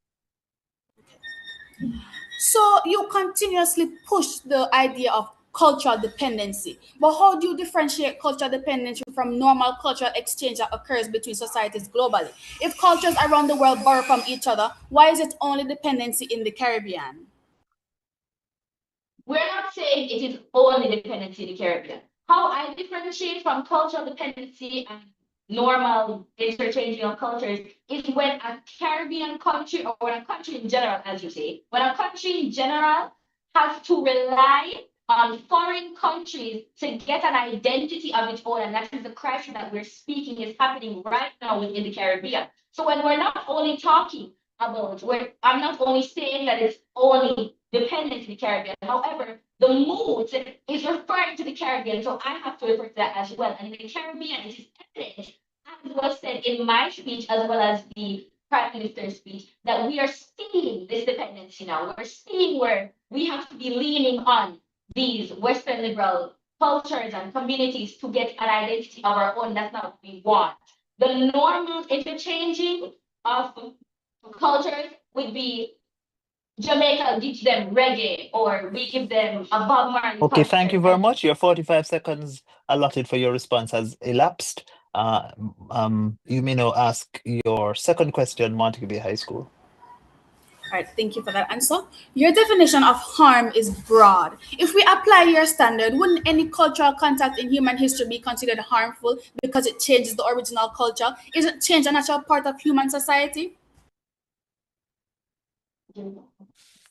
So you continuously push the idea of cultural dependency. But how do you differentiate cultural dependency from normal cultural exchange that occurs between societies globally? If cultures around the world borrow from each other, why is it only dependency in the Caribbean? We're not saying it is only dependency in the Caribbean. How I differentiate from cultural dependency and normal interchanging of cultures is when a Caribbean country, or when a country in general, as you say, when a country in general has to rely on foreign countries to get an identity of its own, and that is the crisis that we're speaking is happening right now within the Caribbean. So when we're not only talking about, I'm not only saying that it's only dependent in the Caribbean. However, the mood is referring to the Caribbean, so I have to refer to that as well. And in the Caribbean, it is evident, as was said in my speech as well as the Prime Minister's speech, that we are seeing this dependency now. We're seeing where we have to be leaning on these Western liberal cultures and communities to get an identity of our own. That's not what we want. The normal interchanging of cultures would be Jamaica gives them reggae, or we give them a Bob Marley Okay, thank you concert. very much. Your 45 seconds allotted for your response has elapsed. You may now ask your second question, Montego Bay High School. All right, thank you for that answer. Your definition of harm is broad. If we apply your standard, wouldn't any cultural contact in human history be considered harmful because it changes the original culture? Isn't change a natural part of human society?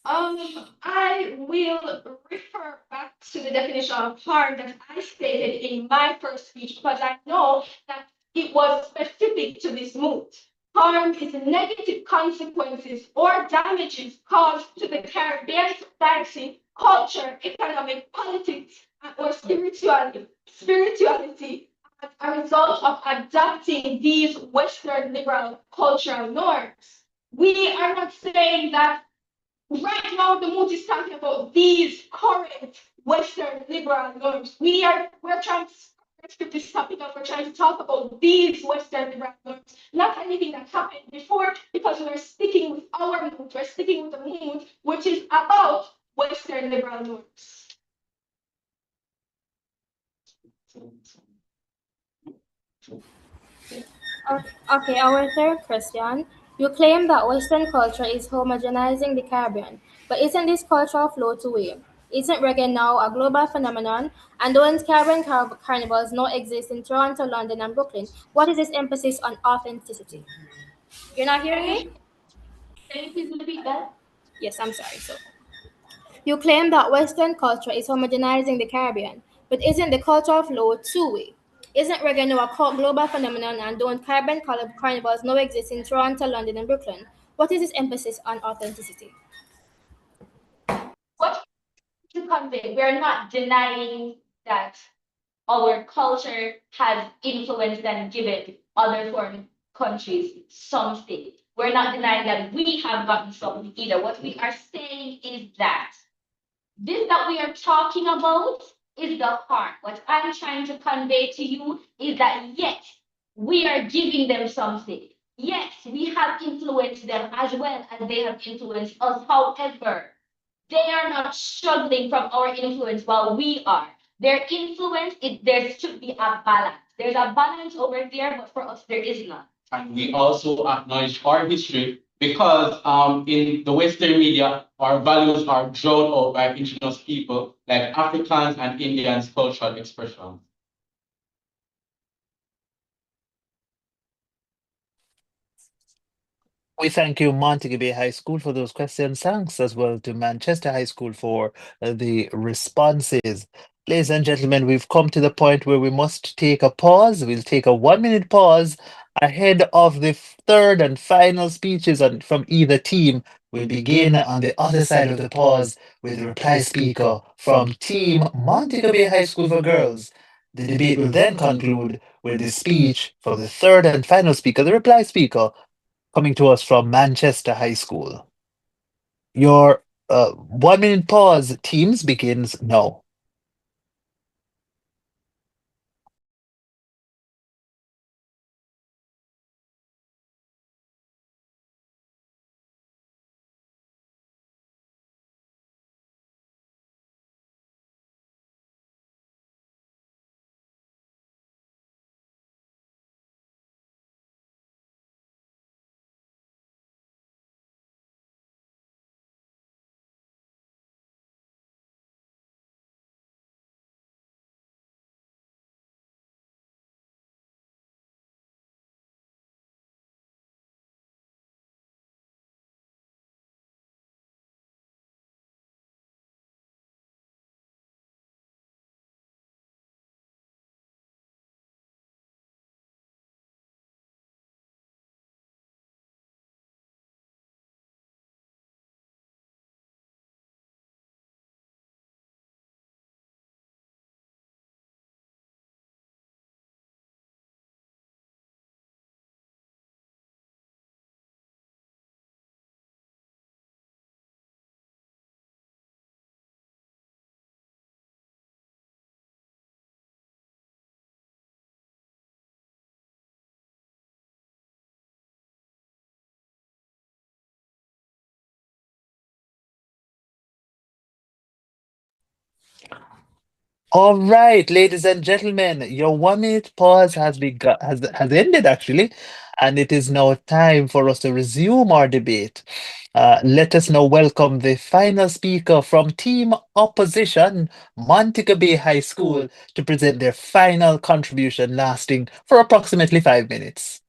I will refer back to the definition of harm that I stated in my first speech, because I know that it was specific to this mood. Harm is negative consequences or damages caused to the Caribbean society, culture, economic, politics, or spirituality as a result of adopting these Western liberal cultural norms. We are not saying that right now the mood is talking about these current Western liberal norms. We're trying to script this topic up. We're trying to talk about these Western liberal norms, not anything that happened before, because we're sticking with our mood. We're sticking with the mood, which is about Western liberal norms. Okay, our third question. You claim that Western culture is homogenizing the Caribbean, but isn't this cultural flow two-way? Isn't reggae now a global phenomenon? And don't Caribbean carnivals now exist in Toronto, London, and Brooklyn? What is this emphasis on authenticity? You're not hearing me? Can you please repeat that? Yes, I'm sorry. So, you claim that Western culture is homogenizing the Caribbean, but isn't the cultural flow two-way? Isn't reggae now a global phenomenon, and don't Caribbean carnivals now exist in Toronto, London, and Brooklyn? What is this emphasis on authenticity? What to convey. We're not denying that our culture has influenced and given other foreign countries something. We're not denying that we have gotten something either. What we are saying is that this that we are talking about is the harm. What I'm trying to convey to you is that yes, we are giving them something. Yes, we have influenced them as well as they have influenced us. However, they are not struggling from our influence while we are. Their influence, there should be a balance. There's a balance over there, but for us, there is none. And we also acknowledge our history because in the Western media, our values are drawn out by indigenous people like Africans and Indians' cultural expression. We thank you, Montego Bay High School, for those questions. Thanks as well to Manchester High School for the responses. Ladies and gentlemen, we've come to the point where we must take a pause. We'll take a 1 minute pause ahead of the third and final speeches from either team. We'll begin on the other side of the pause with the reply speaker from Team Montego Bay High School for Girls. The debate will then conclude with the speech from the third and final speaker, the reply speaker, coming to us from Manchester High School. Your 1 minute pause, teams, begins now. All right, ladies and gentlemen, your 1 minute pause has ended actually, and it is now time for us to resume our debate. Let us now welcome the final speaker from Team Opposition, Montego Bay High School, to present their final contribution lasting for approximately 5 minutes.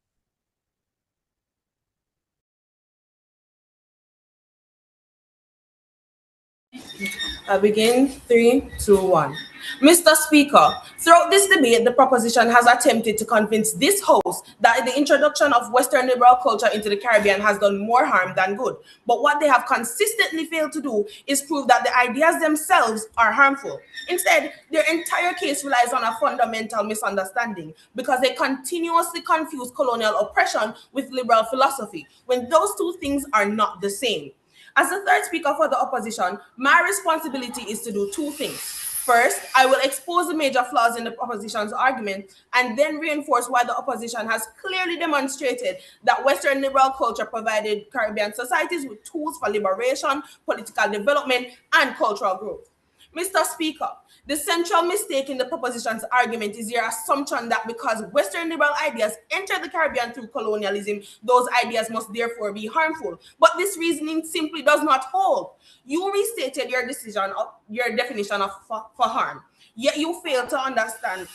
I begin 3, 2, 1. Mr. Speaker, throughout this debate, the proposition has attempted to convince this House that the introduction of Western liberal culture into the Caribbean has done more harm than good. But what they have consistently failed to do is prove that the ideas themselves are harmful. Instead, their entire case relies on a fundamental misunderstanding because they continuously confuse colonial oppression with liberal philosophy, when those two things are not the same. As the third speaker for the opposition, my responsibility is to do two things. First, I will expose the major flaws in the opposition's argument and then reinforce why the opposition has clearly demonstrated that Western liberal culture provided Caribbean societies with tools for liberation, political development, and cultural growth. Mr. Speaker, the central mistake in the proposition's argument is your assumption that because Western liberal ideas entered the Caribbean through colonialism, those ideas must therefore be harmful. But this reasoning simply does not hold. You restated your definition of for harm, yet you fail to understand,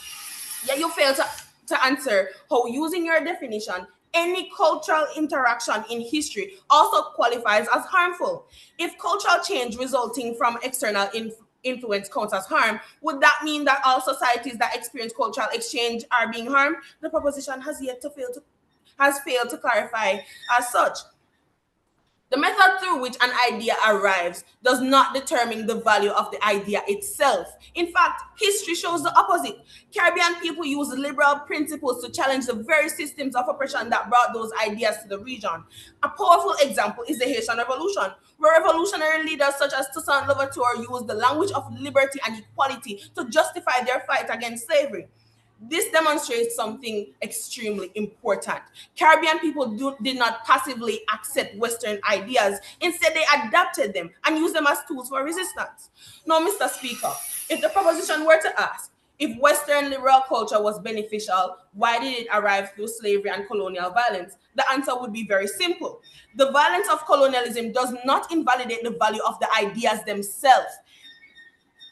yet you fail to answer how using your definition any cultural interaction in history also qualifies as harmful. If cultural change resulting from external influence counts as harm, would that mean that all societies that experience cultural exchange are being harmed? The proposition has failed to clarify as such. The method through which an idea arrives does not determine the value of the idea itself. In fact, history shows the opposite. Caribbean people use liberal principles to challenge the very systems of oppression that brought those ideas to the region. A powerful example is the Haitian Revolution, where revolutionary leaders such as Toussaint Louverture used the language of liberty and equality to justify their fight against slavery. This demonstrates something extremely important. Caribbean people did not passively accept Western ideas. Instead, they adapted them and used them as tools for resistance. Now, Mr. Speaker, if the proposition were to ask if Western liberal culture was beneficial, why did it arrive through slavery and colonial violence? The answer would be very simple. The violence of colonialism does not invalidate the value of the ideas themselves.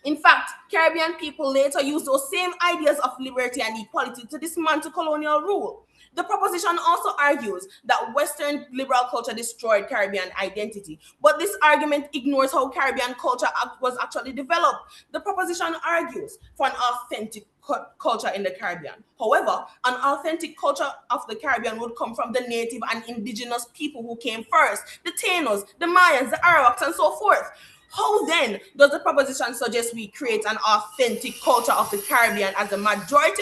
In fact, Caribbean people later used those same ideas of liberty and equality to dismantle colonial rule. The proposition also argues that Western liberal culture destroyed Caribbean identity, but this argument ignores how Caribbean culture was actually developed. The proposition argues for an authentic culture in the Caribbean. However, an authentic culture of the Caribbean would come from the native and indigenous people who came first, the Tainos, the Mayans, the Arawaks, and so forth. How then does the proposition suggest we create an authentic culture of the Caribbean as the majority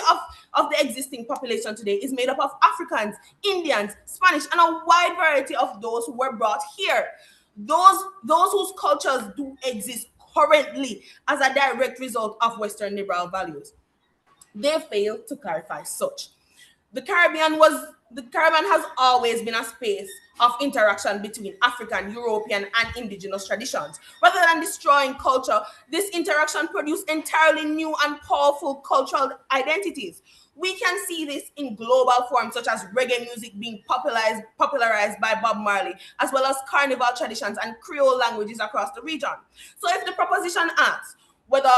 of the existing population today is made up of Africans, Indians, Spanish, and a wide variety of those who were brought here? Those whose cultures do exist currently as a direct result of Western liberal values. They fail to clarify such. The Caribbean has always been a space of interaction between African, European, and indigenous traditions. Rather than destroying culture, this interaction produced entirely new and powerful cultural identities. We can see this in global forms such as reggae music being popularized by Bob Marley, as well as carnival traditions and Creole languages across the region. So if the proposition asks whether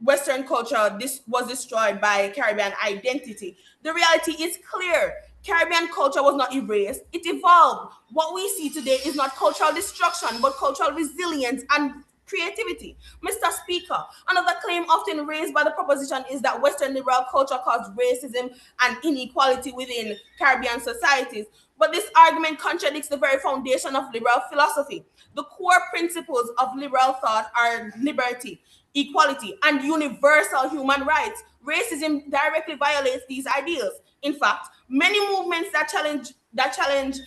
Western culture was destroyed by Caribbean identity, the reality is clear. Caribbean culture was not erased, it evolved. What we see today is not cultural destruction, but cultural resilience and creativity. Mr. Speaker, another claim often raised by the proposition is that Western liberal culture caused racism and inequality within Caribbean societies. But this argument contradicts the very foundation of liberal philosophy. The core principles of liberal thought are liberty, equality, and universal human rights. Racism directly violates these ideals. In fact, many movements that challenge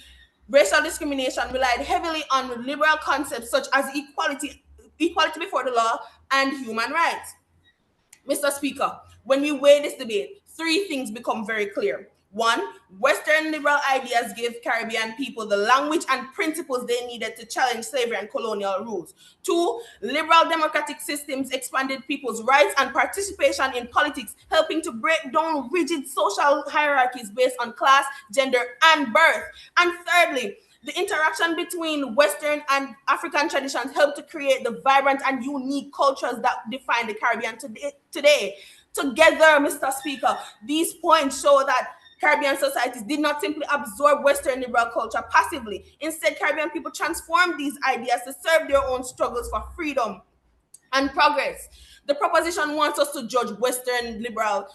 racial discrimination relied heavily on liberal concepts such as equality before the law and human rights. Mr. Speaker, when we weigh this debate, three things become very clear. One, Western liberal ideas gave Caribbean people the language and principles they needed to challenge slavery and colonial rules. Two, liberal democratic systems expanded people's rights and participation in politics, helping to break down rigid social hierarchies based on class, gender, and birth. And thirdly, the interaction between Western and African traditions helped to create the vibrant and unique cultures that define the Caribbean today. Together, Mr. Speaker, these points show that Caribbean societies did not simply absorb Western liberal culture passively. Instead, Caribbean people transformed these ideas to serve their own struggles for freedom and progress. The proposition wants us to judge Western liberal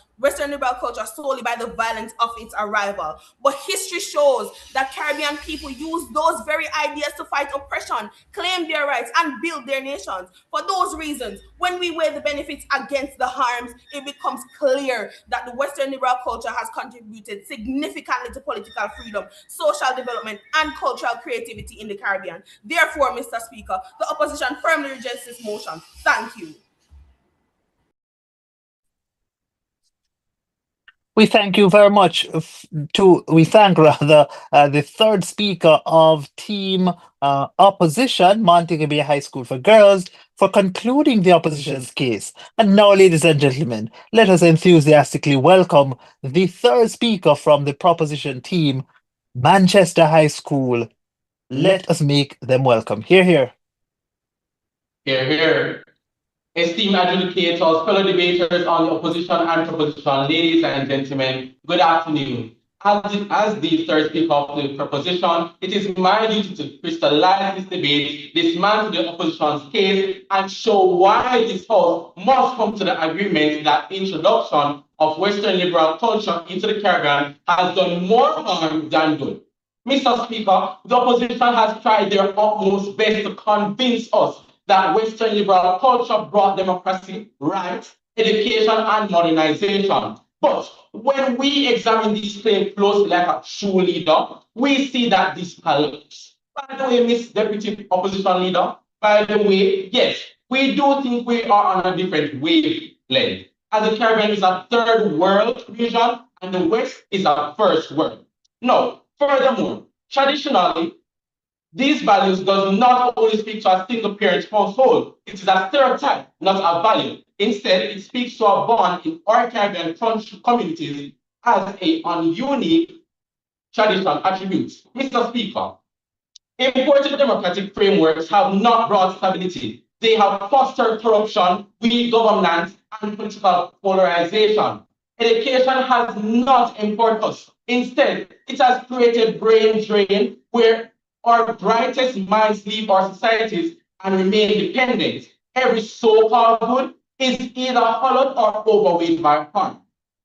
culture solely by the violence of its arrival. But history shows that Caribbean people used those very ideas to fight oppression, claim their rights, and build their nations. For those reasons, when we weigh the benefits against the harms, it becomes clear that the Western liberal culture has contributed significantly to political freedom, social development, and cultural creativity in the Caribbean. Therefore, Mr. Speaker, the opposition firmly rejects this motion. Thank you. We thank you very much. We thank rather the third speaker of Team Opposition, Montego Bay High School for Girls, for concluding the opposition's case. And now, ladies and gentlemen, let us enthusiastically welcome the third speaker from the proposition team, Manchester High School. Let us make them welcome. Hear, hear. Here, here. Esteemed adjudicators, fellow debaters on the opposition and proposition, ladies and gentlemen, good afternoon. As the third speaker of the proposition, it is my duty to crystallize this debate, dismantle the opposition's case, and show why this House must come to the agreement that introduction of Western liberal culture into the Caribbean has done more harm than good. Mr. Speaker, the opposition has tried their utmost best to convince us that Western liberal culture brought democracy, rights, education, and modernization. But when we examine this claim closely like a true leader, we see that this collapse. By the way, Miss Deputy Opposition Leader, by the way, yes, we do think we are on a different wavelength. As the Caribbean is a third world region and the West is a first world. No, furthermore, traditionally, these values does not only speak to a single parent household. It is a stereotype, not a value. Instead, it speaks to a bond in our Caribbean communities as a unique traditional attributes. Mr. Speaker, important democratic frameworks have not brought stability. They have fostered corruption, weak governance, and political polarization. Education has not empowered us. Instead, it has created brain drain where our brightest minds leave our societies and remain dependent. Every so-called good is either hollowed or overweighted by harm.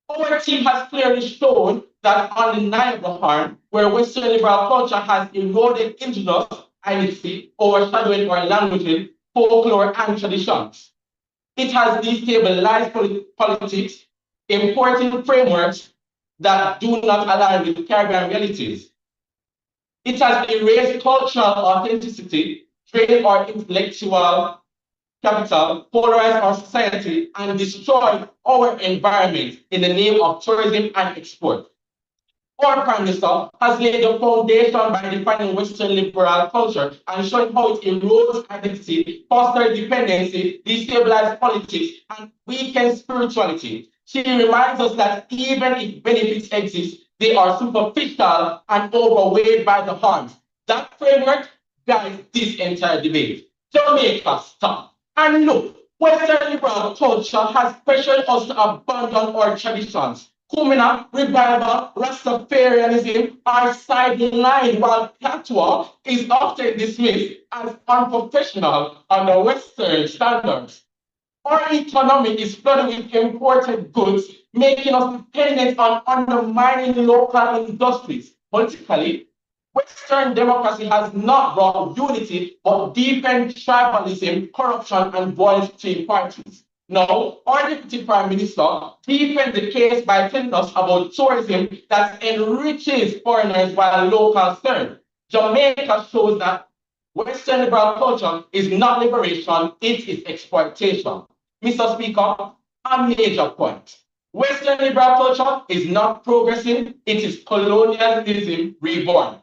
Our team has clearly shown that undeniable harm where Western liberal culture has eroded indigenous identity, overshadowing our languages, folklore, and traditions. It has destabilized politics, importing frameworks that do not align with Caribbean realities. It has erased cultural authenticity, drained our intellectual capital, polarized our society, and destroyed our environment in the name of tourism and export. Our Prime Minister has laid the foundation by defining Western liberal culture and showing how it erodes identity, fosters dependency, destabilizes politics, and weakens spirituality. She reminds us that even if benefits exist, they are superficial and overweighed by the harms. That framework guides this entire debate. Jamaica, stop. And look, Western liberal culture has pressured us to abandon our traditions. Kumina, revival, Rastafarianism are sidelined while Patois is often dismissed as unprofessional under Western standards. Our economy is flooded with imported goods, making us dependent on undermining local industries. Politically, Western democracy has not brought unity, but deepened tribalism, corruption, and violence between parties. Now, our Deputy Prime Minister deepened the case by telling us about tourism that enriches foreigners while locals serve. Jamaica shows that Western liberal culture is not liberation, it is exploitation. Mr. Speaker, a major point. Western liberal culture is not progressing, it is colonialism reborn.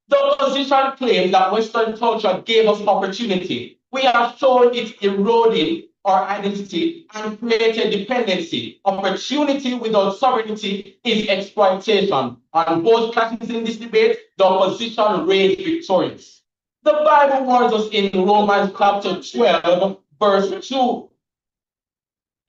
The opposition claims that Western culture gave us opportunity. We have shown it eroding our identity and created dependency. Opportunity without sovereignty is exploitation. On both classes in this debate, the opposition reigns victorious. The Bible warns us in Romans chapter 12, verse 2.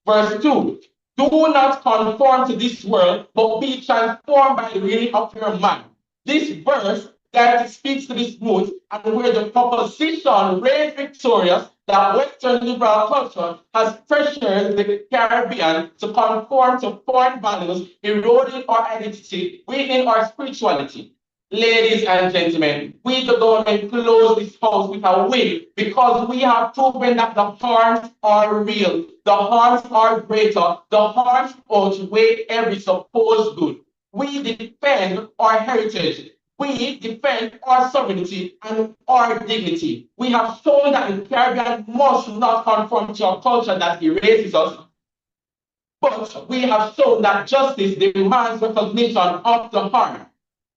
Verse 2. Do not conform to this world, but be transformed by the renewing of your mind. This verse that speaks to this mood and where the proposition reigns victorious that Western liberal culture has pressured the Caribbean to conform to foreign values, eroding our identity, weakening our spirituality. Ladies and gentlemen, we the government close this house with a win because we have proven that the harms are real. The harms are greater. The harms outweigh every supposed good. We defend our heritage. We defend our sovereignty and our dignity. We have shown that the Caribbean must not conform to a culture that erases us, but we have shown that justice demands recognition of the harm.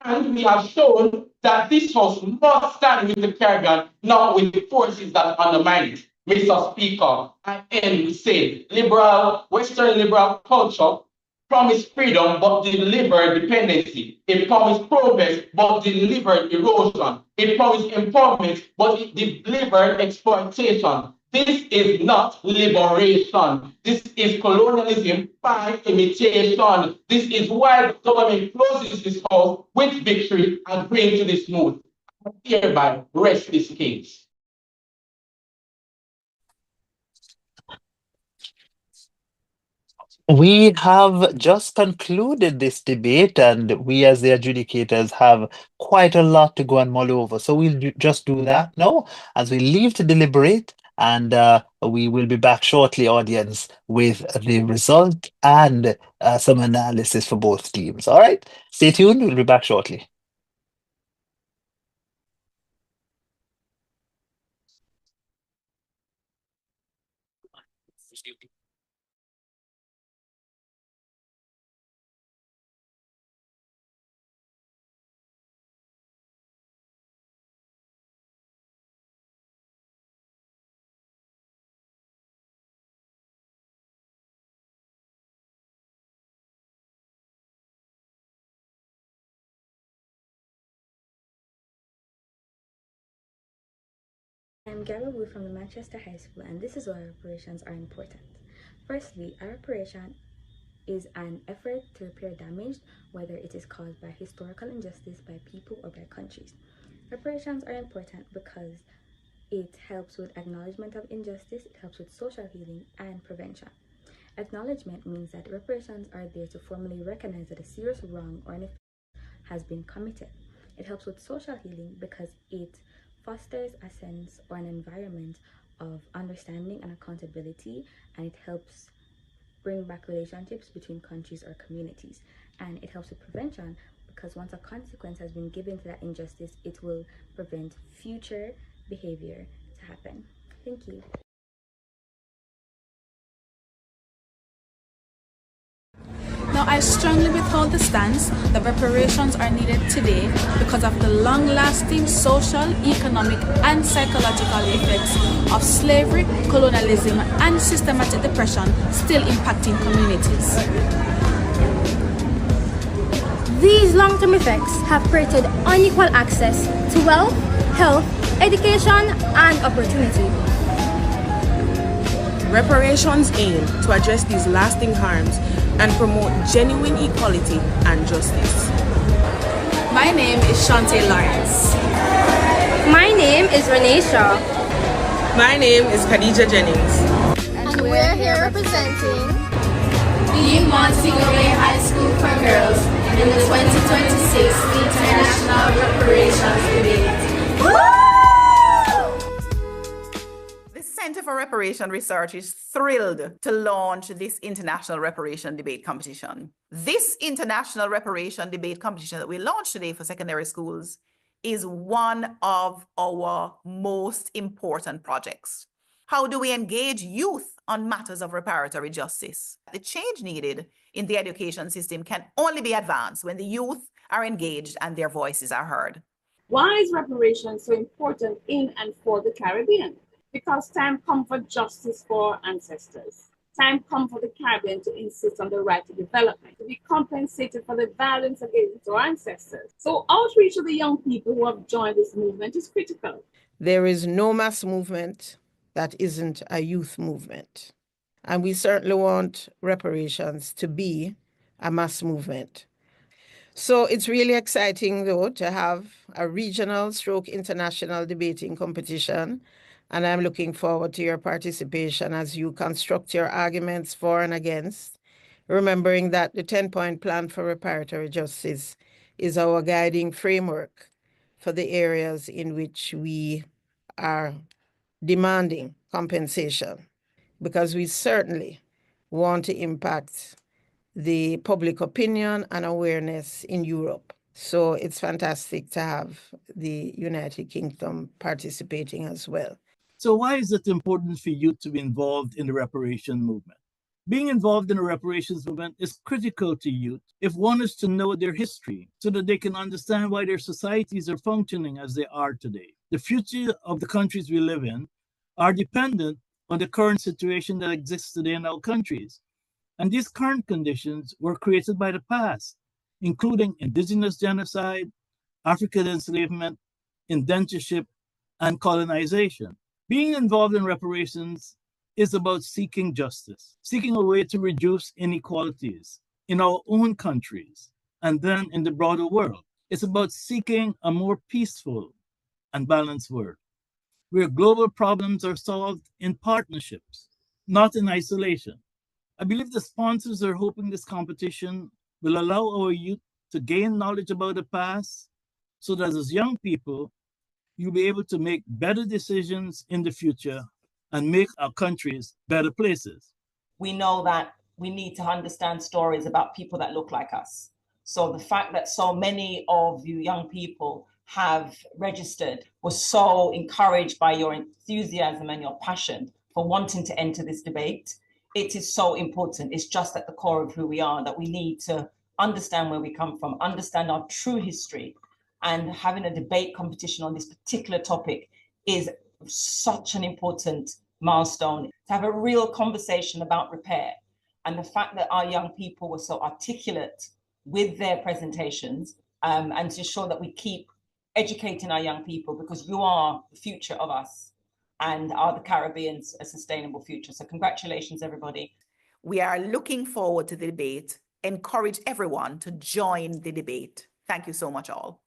And we have shown that this house must stand with the Caribbean, not with the forces that undermine it. Mr. Speaker, I end with saying Western liberal culture promised freedom but delivered dependency. It promised progress but delivered erosion. It promised empowerment but it delivered exploitation. This is not liberation. This is colonialism by imitation. This is why the government closes this house with victory and brings to this mood. I hereby rest this case. We have just concluded this debate, and we, as the adjudicators, have quite a lot to go and mull over. So we'll just do that now as we leave to deliberate, and we will be back shortly, audience, with the result and some analysis for both teams. All right, stay tuned. We'll be back shortly. I'm Gary Wu from the Manchester High School, and this is why reparations are important. Firstly, a reparation is an effort to repair damage, whether it is caused by historical injustice by people or by countries. Reparations are important because it helps with acknowledgement of injustice, it helps with social healing and prevention. Acknowledgement means that reparations are there to formally recognize that a serious wrong or an offense has been committed. It helps with social healing because it fosters a sense or an environment of understanding and accountability, and it helps bring back relationships between countries or communities. And it helps with prevention because once a consequence has been given to that injustice, it will prevent future behavior to happen. Thank you. Now, I strongly withhold the stance that reparations are needed today because of the long-lasting social, economic, and psychological effects of slavery, colonialism, and systematic oppression still impacting communities. These long-term effects have created unequal access to wealth, health, education, and opportunity. Reparations aim to address these lasting harms and promote genuine equality and justice. My name is Shantae Lawrence. My name is Renee Shaw. My name is Khadija Jennings. And we're here representing the Montego High School for Girls in the 2026 International Reparations Debate. Center for Reparation Research is thrilled to launch this International Reparation Debate Competition. This International Reparation Debate Competition that we launched today for secondary schools is one of our most important projects. How do we engage youth on matters of reparatory justice? The change needed in the education system can only be advanced when the youth are engaged and their voices are heard. Why is reparations so important in and for the Caribbean? Because time comes for justice for our ancestors. Time comes for the Caribbean to insist on the right to development, to be compensated for the violence against our ancestors. So outreach to the young people who have joined this movement is critical. There is no mass movement that isn't a youth movement. And we certainly want reparations to be a mass movement. So it's really exciting, though, to have a regional stroke international debating competition. And I'm looking forward to your participation as you construct your arguments for and against, remembering that the 10-point plan for reparatory justice is our guiding framework for the areas in which we are demanding compensation, because we certainly want to impact the public opinion and awareness in Europe. So it's fantastic to have the United Kingdom participating as well. So why is it important for youth to be involved in the reparation movement? Being involved in the reparations movement is critical to youth if one is to know their history so that they can understand why their societies are functioning as they are today. The future of the countries we live in are dependent on the current situation that exists today in our countries. And these current conditions were created by the past, including indigenous genocide, African enslavement, indentureship, and colonization. Being involved in reparations is about seeking justice, seeking a way to reduce inequalities in our own countries and then in the broader world. It's about seeking a more peaceful and balanced world where global problems are solved in partnerships, not in isolation. I believe the sponsors are hoping this competition will allow our youth to gain knowledge about the past so that as young people, you'll be able to make better decisions in the future and make our countries better places. We know that we need to understand stories about people that look like us. So the fact that so many of you young people have registered was so encouraged by your enthusiasm and your passion for wanting to enter this debate. It is so important. It's just at the core of who we are, that we need to understand where we come from, understand our true history, and having a debate competition on this particular topic is such an important milestone, to have a real conversation about repair. And the fact that our young people were so articulate with their presentations, and to ensure that we keep educating our young people, because you are the future of us and are the Caribbean's a sustainable future. So congratulations, everybody. We are looking forward to the debate. Encourage everyone to join the debate. Thank you so much, all.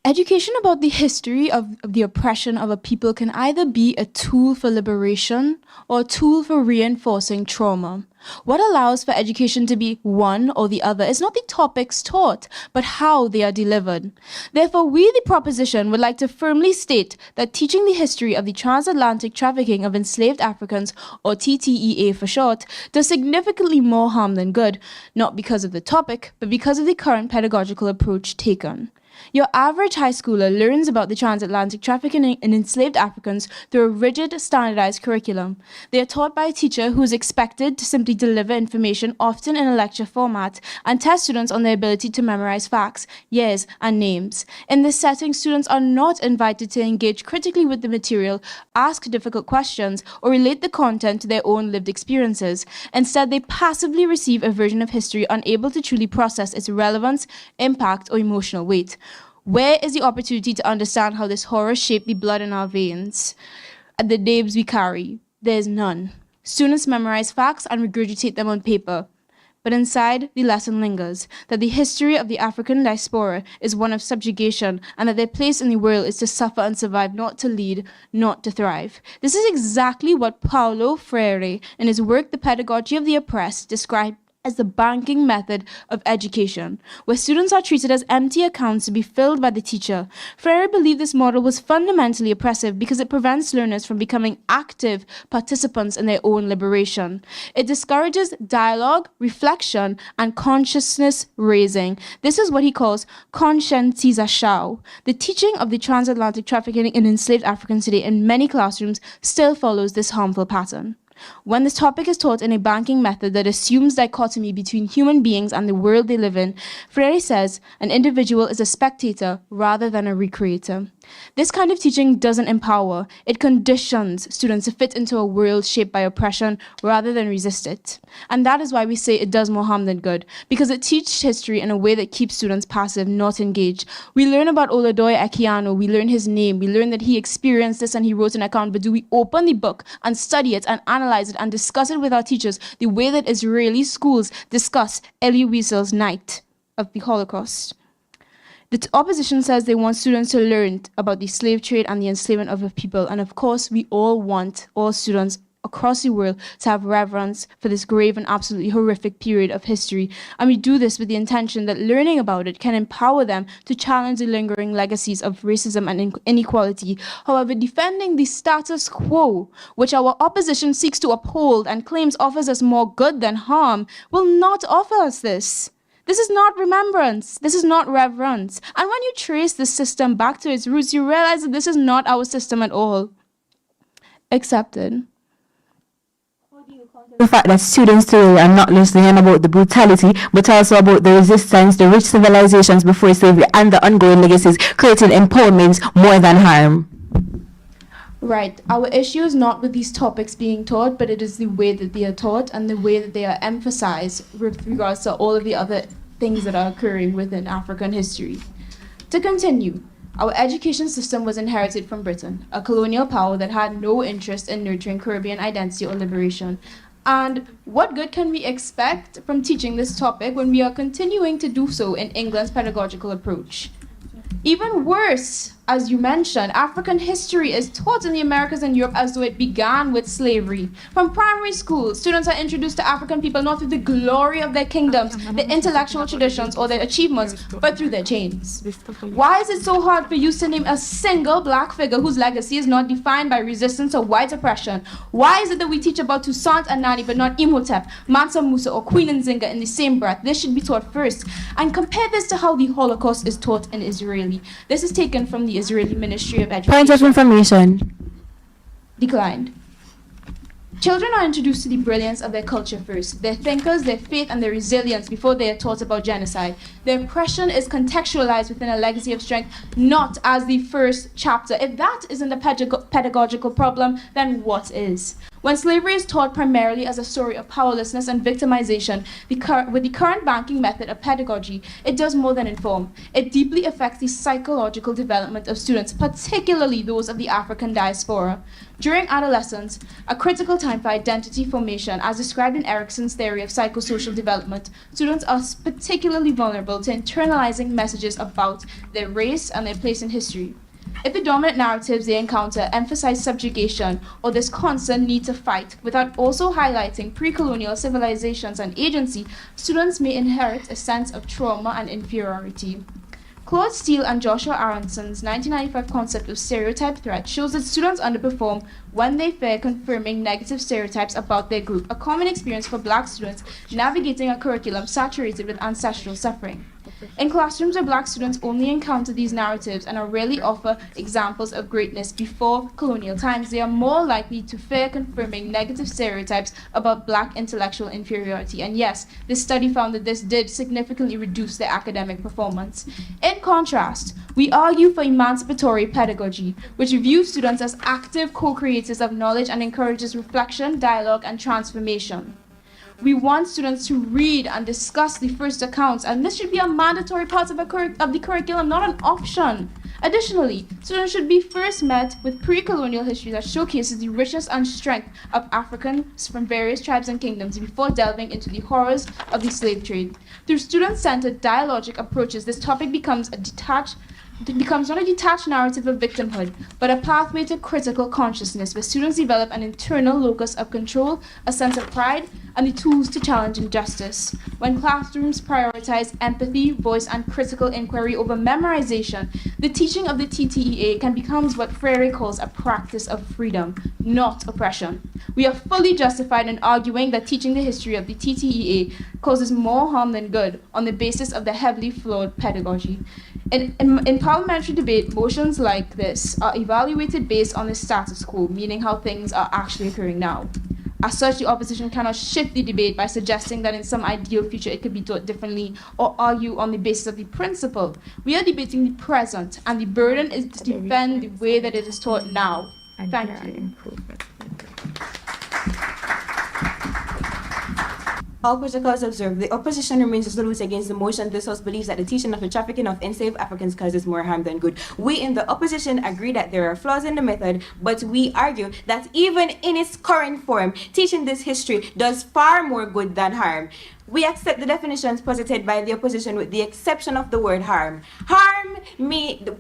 Education about the history of the oppression of a people can either be a tool for liberation or a tool for reinforcing trauma. What allows for education to be one or the other is not the topics taught, but how they are delivered. Therefore, we, the proposition, would like to firmly state that teaching the history of the transatlantic trafficking of enslaved Africans, or TTEA for short, does significantly more harm than good, not because of the topic, but because of the current pedagogical approach taken. Your average high schooler learns about the transatlantic trafficking in enslaved Africans through a rigid, standardized curriculum. They are taught by a teacher who is expected to simply deliver information, often in a lecture format, and test students on their ability to memorize facts, years, and names. In this setting, students are not invited to engage critically with the material, ask difficult questions, or relate the content to their own lived experiences. Instead, they passively receive a version of history unable to truly process its relevance, impact, or emotional weight. Where is the opportunity to understand how this horror shaped the blood in our veins and the names we carry? There is none. Students memorize facts and regurgitate them on paper. But inside, the lesson lingers, that the history of the African diaspora is one of subjugation, and that their place in the world is to suffer and survive, not to lead, not to thrive. This is exactly what Paulo Freire, in his work The Pedagogy of the Oppressed, described as the banking method of education, where students are treated as empty accounts to be filled by the teacher. Freire believed this model was fundamentally oppressive because it prevents learners from becoming active participants in their own liberation. It discourages dialogue, reflection, and consciousness raising. This is what he calls conscientization. The teaching of the transatlantic trafficking in enslaved Africans today in many classrooms still follows this harmful pattern. When this topic is taught in a banking method that assumes dichotomy between human beings and the world they live in, Freire says an individual is a spectator rather than a recreator. This kind of teaching doesn't empower, it conditions students to fit into a world shaped by oppression rather than resist it. And that is why we say it does more harm than good, because it teaches history in a way that keeps students passive, not engaged. We learn about Oladoye Ekiano, we learn his name, we learn that he experienced this and he wrote an account, but do we open the book and study it and analyze it and discuss it with our teachers the way that Israeli schools discuss Elie Wiesel's Night of the Holocaust? The opposition says they want students to learn about the slave trade and the enslavement of a people. And of course, we all want all students across the world to have reverence for this grave and absolutely horrific period of history. And we do this with the intention that learning about it can empower them to challenge the lingering legacies of racism and inequality. However, defending the status quo, which our opposition seeks to uphold and claims offers us more good than harm, will not offer us this. This is not remembrance. This is not reverence. And when you trace this system back to its roots, you realize that this is not our system at all. Accepted. The fact that students today are not listening about the brutality, but also about the resistance, the rich civilizations before slavery, and the ongoing legacies, creating empowerment more than harm. Right. Our issue is not with these topics being taught, but it is the way that they are taught and the way that they are emphasized with regards to all of the other things that are occurring within African history. To continue, our education system was inherited from Britain, a colonial power that had no interest in nurturing Caribbean identity or liberation. And what good can we expect from teaching this topic when we are continuing to do so in England's pedagogical approach? Even worse, as you mentioned, African history is taught in the Americas and Europe as though it began with slavery. From primary school, students are introduced to African people not through the glory of their kingdoms, their intellectual traditions, or their achievements, but through their chains. Why is it so hard for you to name a single black figure whose legacy is not defined by resistance or white oppression? Why is it that we teach about Toussaint and Nani but not Imhotep, Mansa Musa, or Queen Nzinga in the same breath? This should be taught first. And compare this to how the Holocaust is taught in Israeli. This is taken from the Israeli Ministry of Education. Point of information. Declined. Children are introduced to the brilliance of their culture first, their thinkers, their faith, and their resilience before they are taught about genocide. Their oppression is contextualized within a legacy of strength, not as the first chapter. If that isn't a pedagogical problem, then what is? When slavery is taught primarily as a story of powerlessness and victimization, with the current banking method of pedagogy, it does more than inform. It deeply affects the psychological development of students, particularly those of the African diaspora. During adolescence, a critical time for identity formation, as described in Erikson's theory of psychosocial development, students are particularly vulnerable to internalizing messages about their race and their place in history. If the dominant narratives they encounter emphasize subjugation or this constant need to fight without also highlighting pre-colonial civilizations and agency, students may inherit a sense of trauma and inferiority. Claude Steele and Joshua Aronson's 1995 concept of stereotype threat shows that students underperform when they fear confirming negative stereotypes about their group, a common experience for Black students navigating a curriculum saturated with ancestral suffering. In classrooms where Black students only encounter these narratives and are rarely offered examples of greatness before colonial times, they are more likely to fear confirming negative stereotypes about Black intellectual inferiority. And yes, this study found that this did significantly reduce their academic performance. In contrast, we argue for emancipatory pedagogy, which views students as active co-creators of knowledge and encourages reflection, dialogue, and transformation. We want students to read and discuss the first accounts, and this should be a mandatory part of the curriculum, not an option. Additionally, students should be first met with pre-colonial history that showcases the richness and strength of Africans from various tribes and kingdoms before delving into the horrors of the slave trade. Through student-centered dialogic approaches, this topic becomes not a detached narrative of victimhood, but a pathway to critical consciousness where students develop an internal locus of control, a sense of pride, and the tools to challenge injustice. When classrooms prioritize empathy, voice, and critical inquiry over memorization, the teaching of the TTEA can become what Freire calls a practice of freedom, not oppression. We are fully justified in arguing that teaching the history of the TTEA causes more harm than good on the basis of the heavily flawed pedagogy. In parliamentary debate, motions like this are evaluated based on the status quo, meaning how things are actually occurring now. As such, the opposition cannot shift the debate by suggesting that in some ideal future it could be taught differently or argue on the basis of the principle. We are debating the present, and the burden is to defend the way that it is taught now. Thank you. All protocols observed, the opposition remains resolute against the motion. This House believes that the teaching of the trafficking of enslaved Africans causes more harm than good. We in the opposition agree that there are flaws in the method, but we argue that even in its current form, teaching this history does far more good than harm. We accept the definitions posited by the opposition with the exception of the word harm. Harm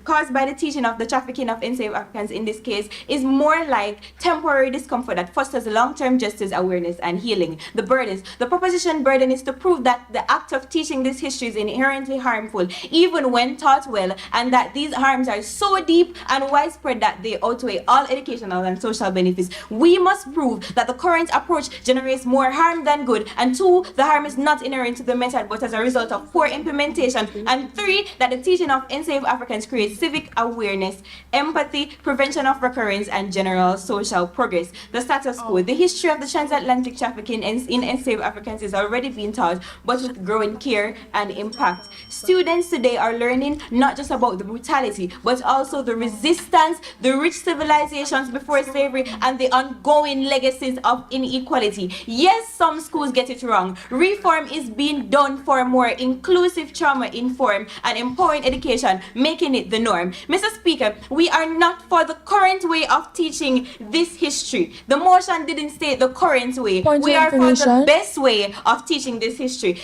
caused by the teaching of the trafficking of enslaved Africans in this case is more like temporary discomfort that fosters long-term justice awareness and healing. The proposition burden is to prove that the act of teaching this history is inherently harmful, even when taught well, and that these harms are so deep and widespread that they outweigh all educational and social benefits. We must prove that the current approach generates more harm than good, and 2, the harm is not inherent to the method but as a result of poor implementation, and 3, that the teaching of enslaved Africans creates civic awareness, empathy, prevention of recurrence, and general social progress. The status quo, the history of the transatlantic trafficking in enslaved Africans is already being taught, but with growing care and impact. Students today are learning not just about the brutality, but also the resistance, the rich civilizations before slavery, and the ongoing legacies of inequality. Yes, some schools get it wrong. Reform is being done for a more inclusive, trauma-informed, and empowering education, making it the norm. Mr. Speaker, we are not for the current way of teaching this history. The motion didn't state the current way. We are for the best way of teaching this history.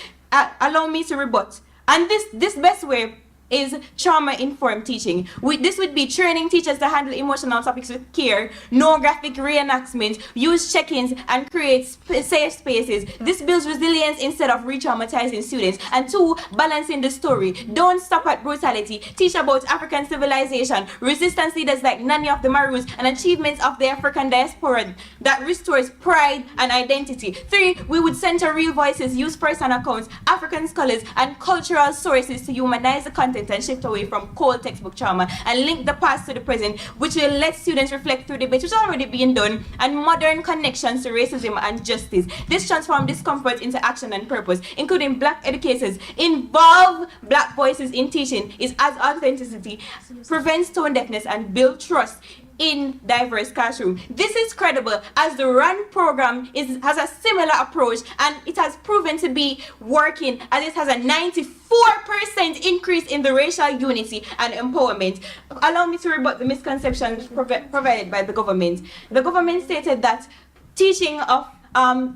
Allow me to rebut. And this best way is trauma-informed teaching. This would be training teachers to handle emotional topics with care, no graphic reenactment, use check-ins, and create safe spaces. This builds resilience instead of re-traumatizing students. And 2, balancing the story. Don't stop at brutality. Teach about African civilization, resistance leaders like Nani of the Marus, and achievements of the African diaspora that restores pride and identity. 3, we would center real voices, use person accounts, African scholars, and cultural sources to humanize the content and shift away from cold textbook trauma and link the past to the present, which will let students reflect through debate, which is already being done, and modern connections to racism and justice. This transforms discomfort into action and purpose, including Black educators. Involve Black voices in teaching is as authenticity, prevents tone deafness, and build trust in diverse classroom. This is credible as the RAN program has a similar approach, and it has proven to be working, as it has a 94% increase in the racial unity and empowerment. Allow me to rebut the misconceptions provided by the government. The government stated that teaching of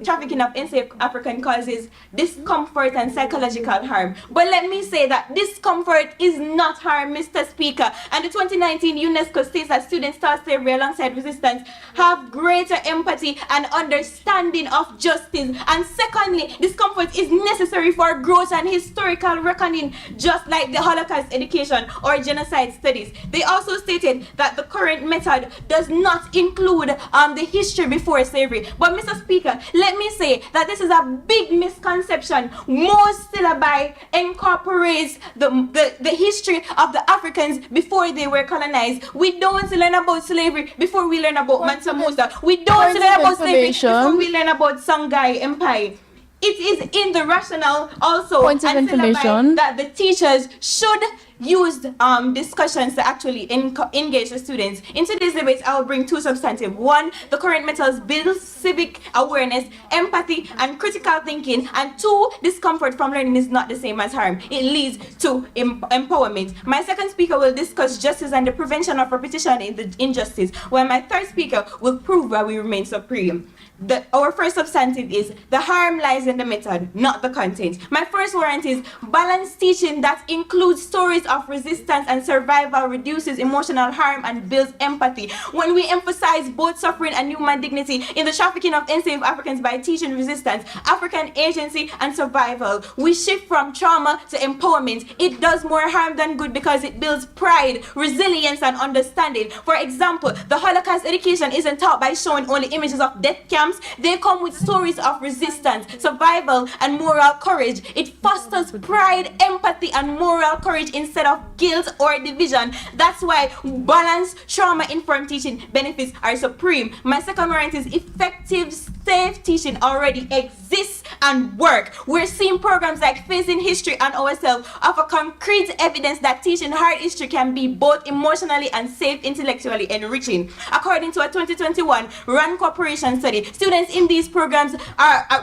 trafficking of enslaved African causes discomfort and psychological harm. But let me say that discomfort is not harm, Mr. Speaker. And the 2019 UNESCO states that students taught slavery alongside resistance have greater empathy and understanding of justice. And secondly, discomfort is necessary for growth and historical reckoning, just like the Holocaust education or genocide studies. They also stated that the current method does not include the history before slavery. But Mr. Speaker, let me say that this is a big misconception. Most syllabi incorporates the history of the Africans before they were colonized. We don't learn about slavery before we learn about Mansa Musa. We don't learn about slavery before we learn about Songhai Empire. It is in the rationale also and syllabi that the teachers should use discussions to actually engage the students. In today's debate, I will bring 2 substantive. 1, the current methods build civic awareness, empathy, and critical thinking. And 2, discomfort from learning is not the same as harm. It leads to empowerment. My second speaker will discuss justice and the prevention of repetition in the injustice, while my third speaker will prove why we remain supreme. Our first substantive is the harm lies in the method, not the content. My first warrant is balanced teaching that includes stories of resistance and survival, reduces emotional harm, and builds empathy. When we emphasize both suffering and human dignity in the trafficking of enslaved Africans by teaching resistance, African agency, and survival, we shift from trauma to empowerment. It does more harm than good because it builds pride, resilience, and understanding. For example, the Holocaust education isn't taught by showing only images of death camps. They come with stories of resistance, survival, and moral courage. It fosters pride, empathy, and moral courage instead of guilt or division. That's why balanced trauma-informed teaching benefits are supreme. My second warrant is effective, safe teaching already exists and work. We're seeing programs like Facing History and Ourselves offer concrete evidence that teaching hard history can be both emotionally and safe, intellectually enriching. According to a 2021 RAN Corporation study, students in these programs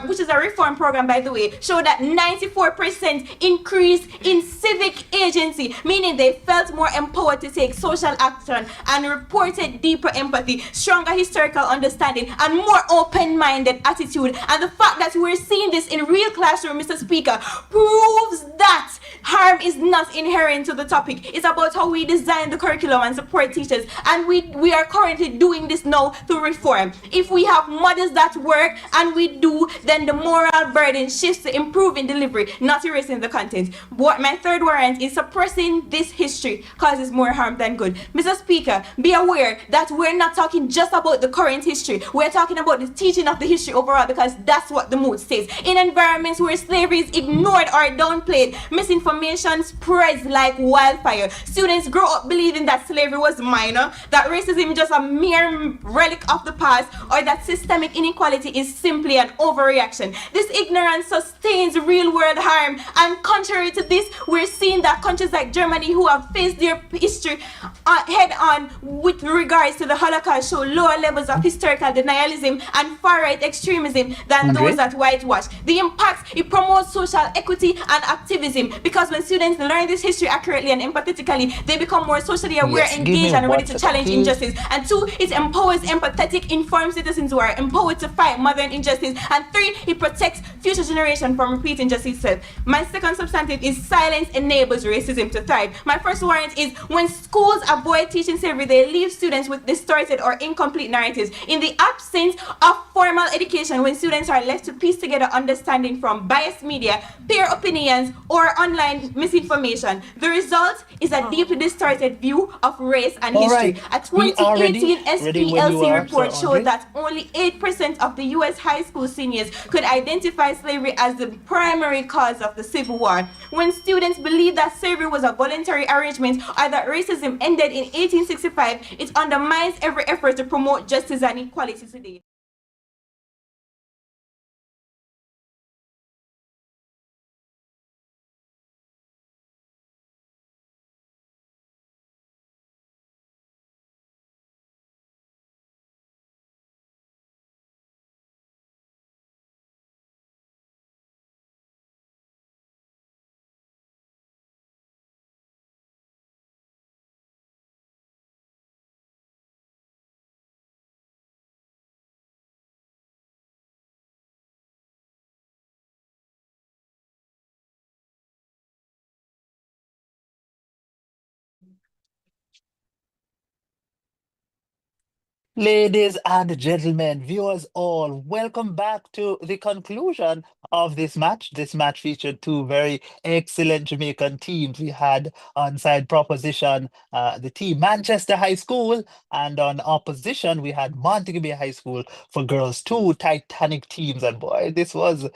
which is a reform program by the way, show that 94% increase in civic agency, meaning they felt more empowered to take social action and reported deeper empathy, stronger historical understanding, and more open-minded attitude. And the fact that we're seeing this in real classroom, Mr. Speaker, proves that harm is not inherent to the topic. It's about how we design the curriculum and support teachers, and we are currently doing this now to reform. If we have models that work, and we do, then the moral burden shifts to improving delivery, not erasing the content. What my third warrant is suppressing this history causes more harm than good. Mr. Speaker, be aware that we're not talking just about the current history. We're talking about the teaching of the history overall, because that's what the mood says. In environments where slavery is ignored or downplayed, misinformation spreads like wildfire. Students grow up believing that slavery was minor, that racism is just a mere relic of the past, or that systemic inequality is simply an overreaction. This ignorance sustains real-world harm, and contrary to this, we're seeing that countries like Germany, who have faced their history head-on with regards to the Holocaust, show lower levels of historical denialism and far-right extremism than those that whitewash. much. The impact, it promotes social equity and activism, because when students learn this history accurately and empathetically, they become more socially aware, Yes, give me engaged, and ready one to second, challenge please. injustice. And 2, it empowers empathetic, informed citizens who are empowered to fight modern injustice. And 3, it protects future generations from repeating injustices. My second substantive is silence enables racism to thrive. My first warrant is when schools avoid teaching slavery, they leave students with distorted or incomplete narratives. In the absence of formal education, when students are left to piece together understanding from biased media, peer opinions, or online misinformation, the result is a deeply distorted view of race and All history. right, A we are ready. 2018 Ready when you SPLC are, Sir report showed Andre. that only 8% of the US high school seniors could identify slavery as the primary cause of the Civil War. When students believe that slavery was a voluntary arrangement or that racism ended in 1865, it undermines every effort to promote justice and equality today. Ladies and gentlemen, viewers all, welcome back to the conclusion of this match. This match featured two very excellent Jamaican teams. We had on side proposition the team Manchester High School, and on opposition we had Montego Bay High School for girls. Two titanic teams, and boy, this was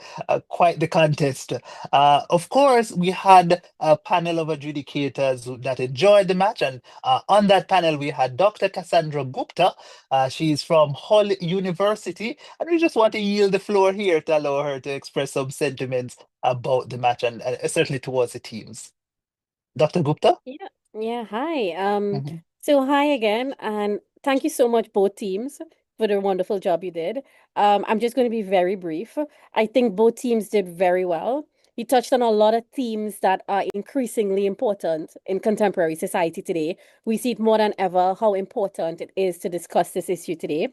quite the contest. Of course, we had a panel of adjudicators that enjoyed the match, and on that panel we had Dr. Cassandra Gupta. She's from Hull University, and we just want to yield the floor here to allow her to express some sentiments about the match and certainly towards the teams. Dr. Gupta? Yeah, hi. Mhm. So hi again, and thank you so much, both teams, for the wonderful job you did. I'm just going to be very brief. I think both teams did very well. You touched on a lot of themes that are increasingly important in contemporary society today. We see it more than ever how important it is to discuss this issue today,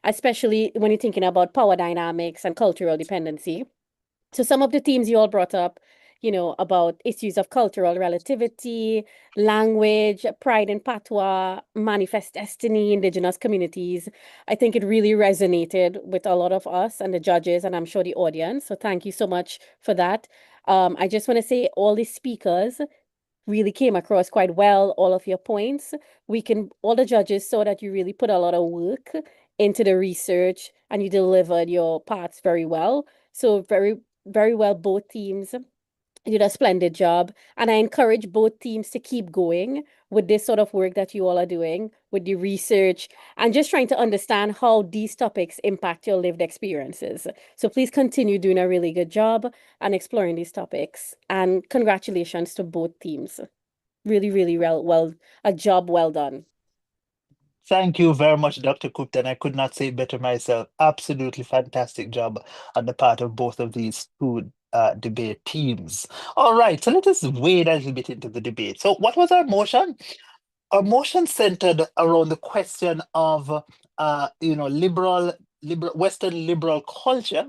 especially when you're thinking about power dynamics and cultural dependency. So some of the themes you all brought up, about issues of cultural relativity, language, pride in patois, manifest destiny, indigenous communities. I think it really resonated with a lot of us and the judges, and I'm sure the audience. So thank you so much for that. I just want to say all the speakers really came across quite well, all of your points. All the judges saw that you really put a lot of work into the research and you delivered your parts very well. So very, very well, both teams. You did a splendid job. And I encourage both teams to keep going with this sort of work that you all are doing with the research and just trying to understand how these topics impact your lived experiences. So please continue doing a really good job and exploring these topics. And congratulations to both teams. Really, really a job well done. Thank you very much, Dr. Gupta, and I could not say it better myself. Absolutely fantastic job on the part of both of these two debate teams. All right, so let us wade a little bit into the debate. So, what was our motion? Our motion centered around the question of, Western liberal culture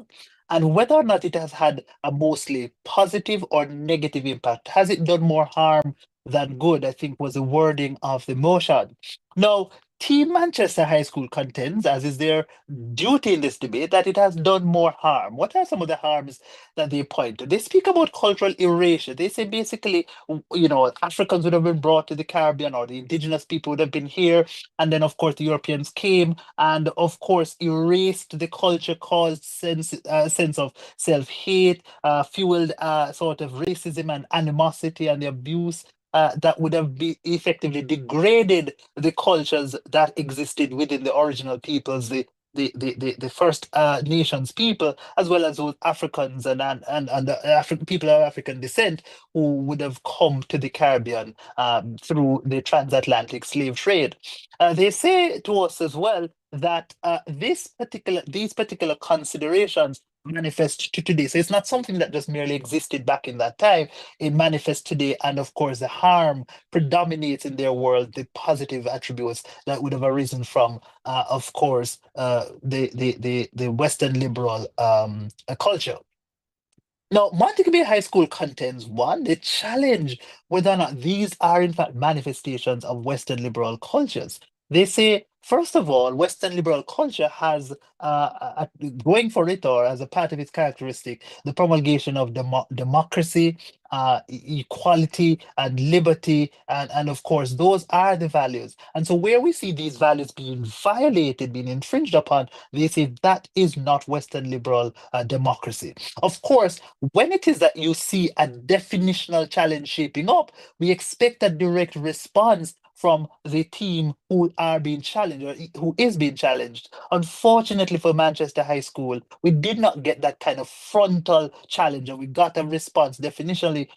and whether or not it has had a mostly positive or negative impact. Has it done more harm than good? I think was the wording of the motion. Now, Team Manchester High School contends, as is their duty in this debate, that it has done more harm. What are some of the harms that they point to? They speak about cultural erasure. They say basically, Africans would have been brought to the Caribbean, or the indigenous people would have been here. And then, of course, the Europeans came and, of course, erased the culture, caused sense of self-hate, fueled sort of racism and animosity and the abuse that would have effectively degraded the cultures that existed within the original peoples, the first nations people, as well as those Africans and the African people of African descent who would have come to the Caribbean through the transatlantic slave trade. They say to us as well that these particular considerations manifest to today. So it's not something that just merely existed back in that time. It manifests today, and of course, the harm predominates in their world. The positive attributes that would have arisen from, of course, the Western liberal culture. Now, Montego Bay High School contends one, they challenge whether or not these are in fact manifestations of Western liberal cultures. They say, first of all, Western liberal culture has going for it, or as a part of its characteristic, the promulgation of democracy, equality, and liberty, and of course, those are the values. And so, where we see these values being violated, being infringed upon, they say that is not Western liberal democracy. Of course, when it is that you see a definitional challenge shaping up, we expect a direct response from the team who are being challenged, or who is being challenged. Unfortunately for Manchester High School, we did not get that kind of frontal challenge, and we got a response definitionally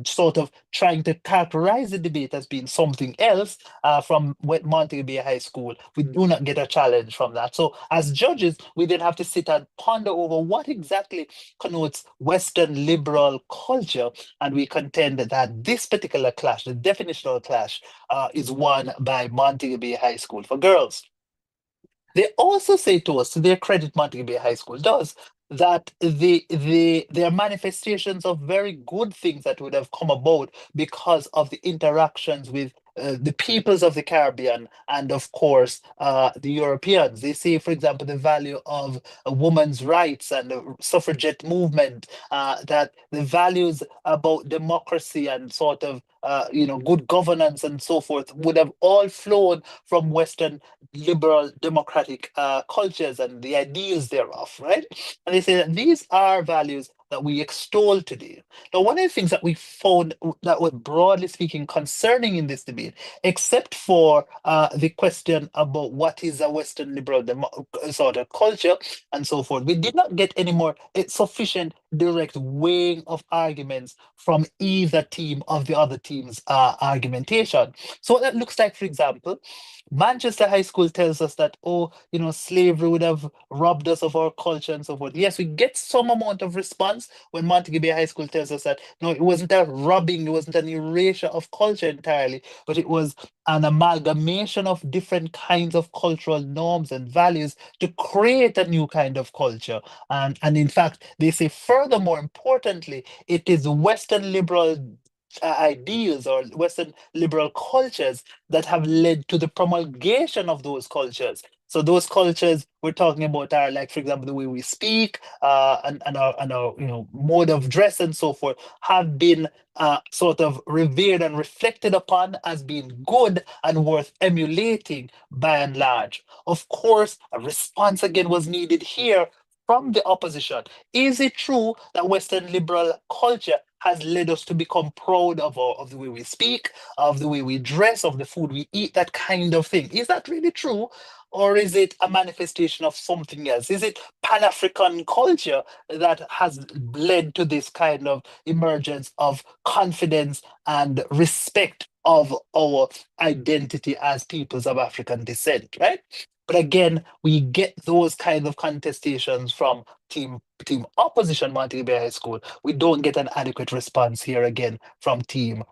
sort of trying to characterize the debate as being something else from Montego Bay High School. We do not get a challenge from that. So as judges, we then have to sit and ponder over what exactly connotes Western liberal culture, and we contend that this particular clash, the definitional clash, is won by Montego Bay High School for girls. They also say to us, to their credit, Montego Bay High School does, that there are manifestations of very good things that would have come about because of the interactions with the peoples of the Caribbean and, of course, the Europeans. They say, for example, the value of women's rights and the suffragette movement, that the values about democracy and sort of good governance and so forth would have all flown from Western liberal democratic cultures and the ideals thereof, right? And they say that these are values that we extol today. Now, one of the things that we found that was broadly speaking concerning in this debate, except for the question about what is a Western liberal sort of culture and so forth, we did not get any more sufficient direct weighing of arguments from either team of the other team's argumentation. So what that looks like, for example, Manchester High School tells us that, slavery would have robbed us of our culture and so forth. Yes, we get some amount of response when Montego Bay High School tells us that, no, it wasn't a robbing, it wasn't an erasure of culture entirely, but it was an amalgamation of different kinds of cultural norms and values to create a new kind of culture. And in fact, they say, furthermore, importantly, it is Western liberal ideals or Western liberal cultures that have led to the promulgation of those cultures. So those cultures we're talking about are, like, for example, the way we speak, and our mode of dress and so forth have been sort of revered and reflected upon as being good and worth emulating by and large. Of course, a response again was needed here from the opposition. Is it true that Western liberal culture has led us to become proud of the way we speak, of the way we dress, of the food we eat, that kind of thing? Is that really true? Or is it a manifestation of something else? Is it Pan-African culture that has led to this kind of emergence of confidence and respect of our identity as peoples of African descent, right? But again, we get those kinds of contestations from team opposition Montego Bay High School. We don't get an adequate response here again from team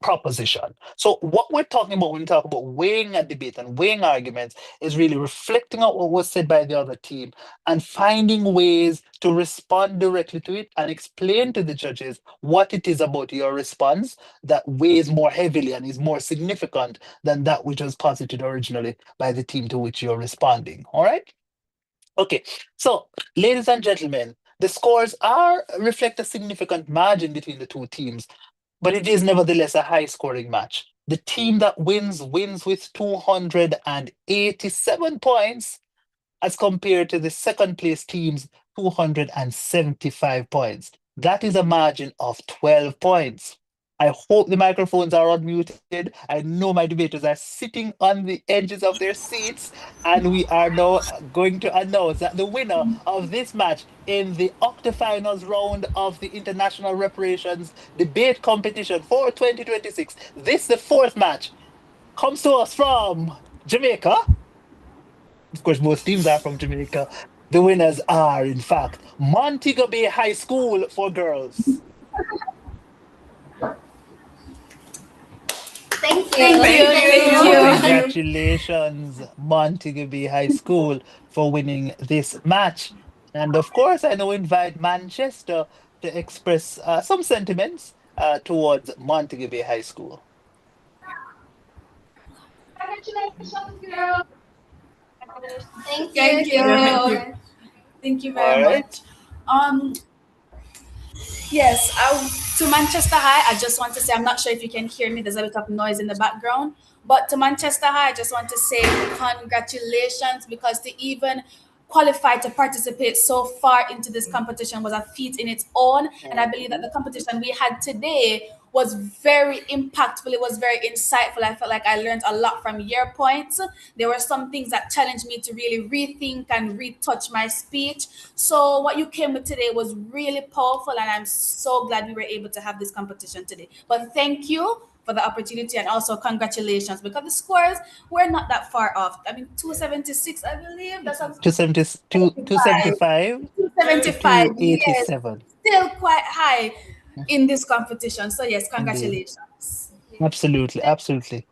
proposition. So what we're talking about when we talk about weighing a debate and weighing arguments is really reflecting on what was said by the other team and finding ways to respond directly to it and explain to the judges what it is about your response that weighs more heavily and is more significant than that which was posited originally by the team to which you're responding. All right? Okay, so ladies and gentlemen, the scores reflect a significant margin between the two teams, but it is nevertheless a high scoring match. The team that wins with 287 points as compared to the second place team's 275 points. That is a margin of 12 points. I hope the microphones are unmuted. I know my debaters are sitting on the edges of their seats, and we are now going to announce that the winner of this match in the Octo-Finals round of the International Reparations Debate Competition for 2026, the fourth match, comes to us from Jamaica. Of course, both teams are from Jamaica. The winners are, in fact, Montego Bay High School for girls. Thank you. Thank you. Congratulations, Montego Bay High School, for winning this match. And of course, I now invite Manchester to express some sentiments towards Montego Bay High School. Congratulations, girl. Thank Thank you. you. Thank you All very right. much. Um, yes, to Manchester High, I just want to say, I'm not sure if you can hear me, there's a bit of noise in the background. But to Manchester High, I just want to say congratulations, because to even qualify to participate so far into this competition was a feat in its own. And I believe that the competition we had today was very impactful. It was very insightful. I felt like I learned a lot from your points. There were some things that challenged me to really rethink and retouch my speech. So what you came with today was really powerful, and I'm so glad we were able to have this competition today. But thank you for the opportunity, and also congratulations, because the scores were not that far off. I mean, 276, I believe. That's a 275 to 275, yes. 287. Still quite high in this competition. So yes, Indeed. congratulations. Absolutely. Absolutely.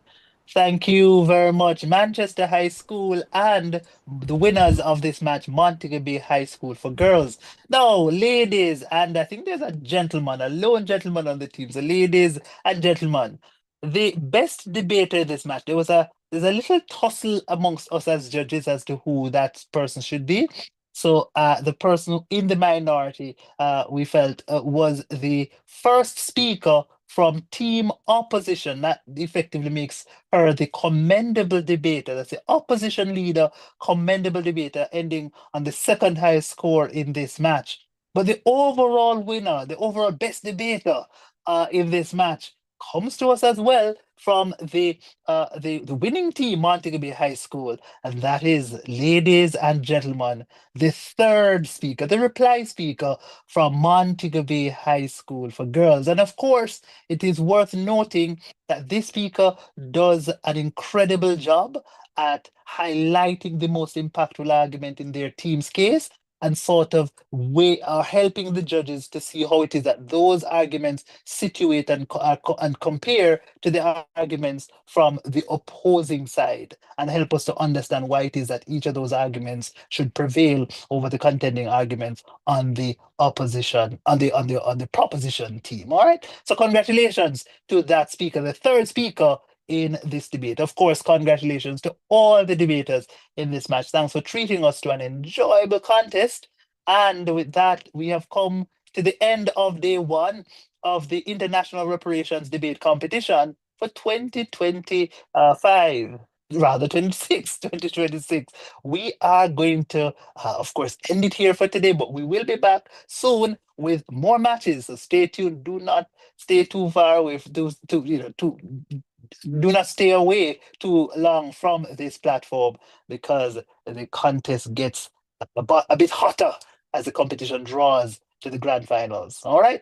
Thank you very much, Manchester High School, and the winners of this match, Montego Bay High School for girls. Now, ladies, and I think there's a gentleman, a lone gentleman on the team. So, ladies and gentlemen, the best debater in this match, there's a little tussle amongst us as judges as to who that person should be. So, the person in the minority, we felt was the first speaker from team opposition. That effectively makes her the commendable debater. That's the opposition leader, commendable debater, ending on the second highest score in this match. But the overall winner, the overall best debater in this match, comes to us as well from the winning team, Montego Bay High School, and that is, ladies and gentlemen, the third speaker, the reply speaker from Montego Bay High School for girls. And of course, it is worth noting that this speaker does an incredible job at highlighting the most impactful argument in their team's case, and sort of helping the judges to see how it is that those arguments situate and compare to the arguments from the opposing side, and help us to understand why it is that each of those arguments should prevail over the contending arguments on the opposition, on the proposition team. All right. So congratulations to that speaker, the third speaker in this debate. Of course, congratulations to all the debaters in this match. Thanks for treating us to an enjoyable contest. And with that, we have come to the end of day one of the International Reparations Debate Competition for 2025. Rather 26, 2026. We are going to, of course, end it here for today, but we will be back soon with more matches. So stay tuned. Do not stay too far away. Do not stay away too long from this platform, because the contest gets a bit hotter as the competition draws to the grand finals. All right.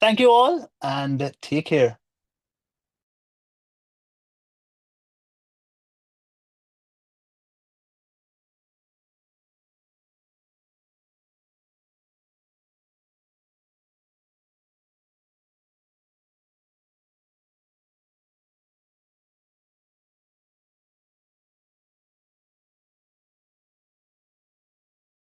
Thank you all, and take care.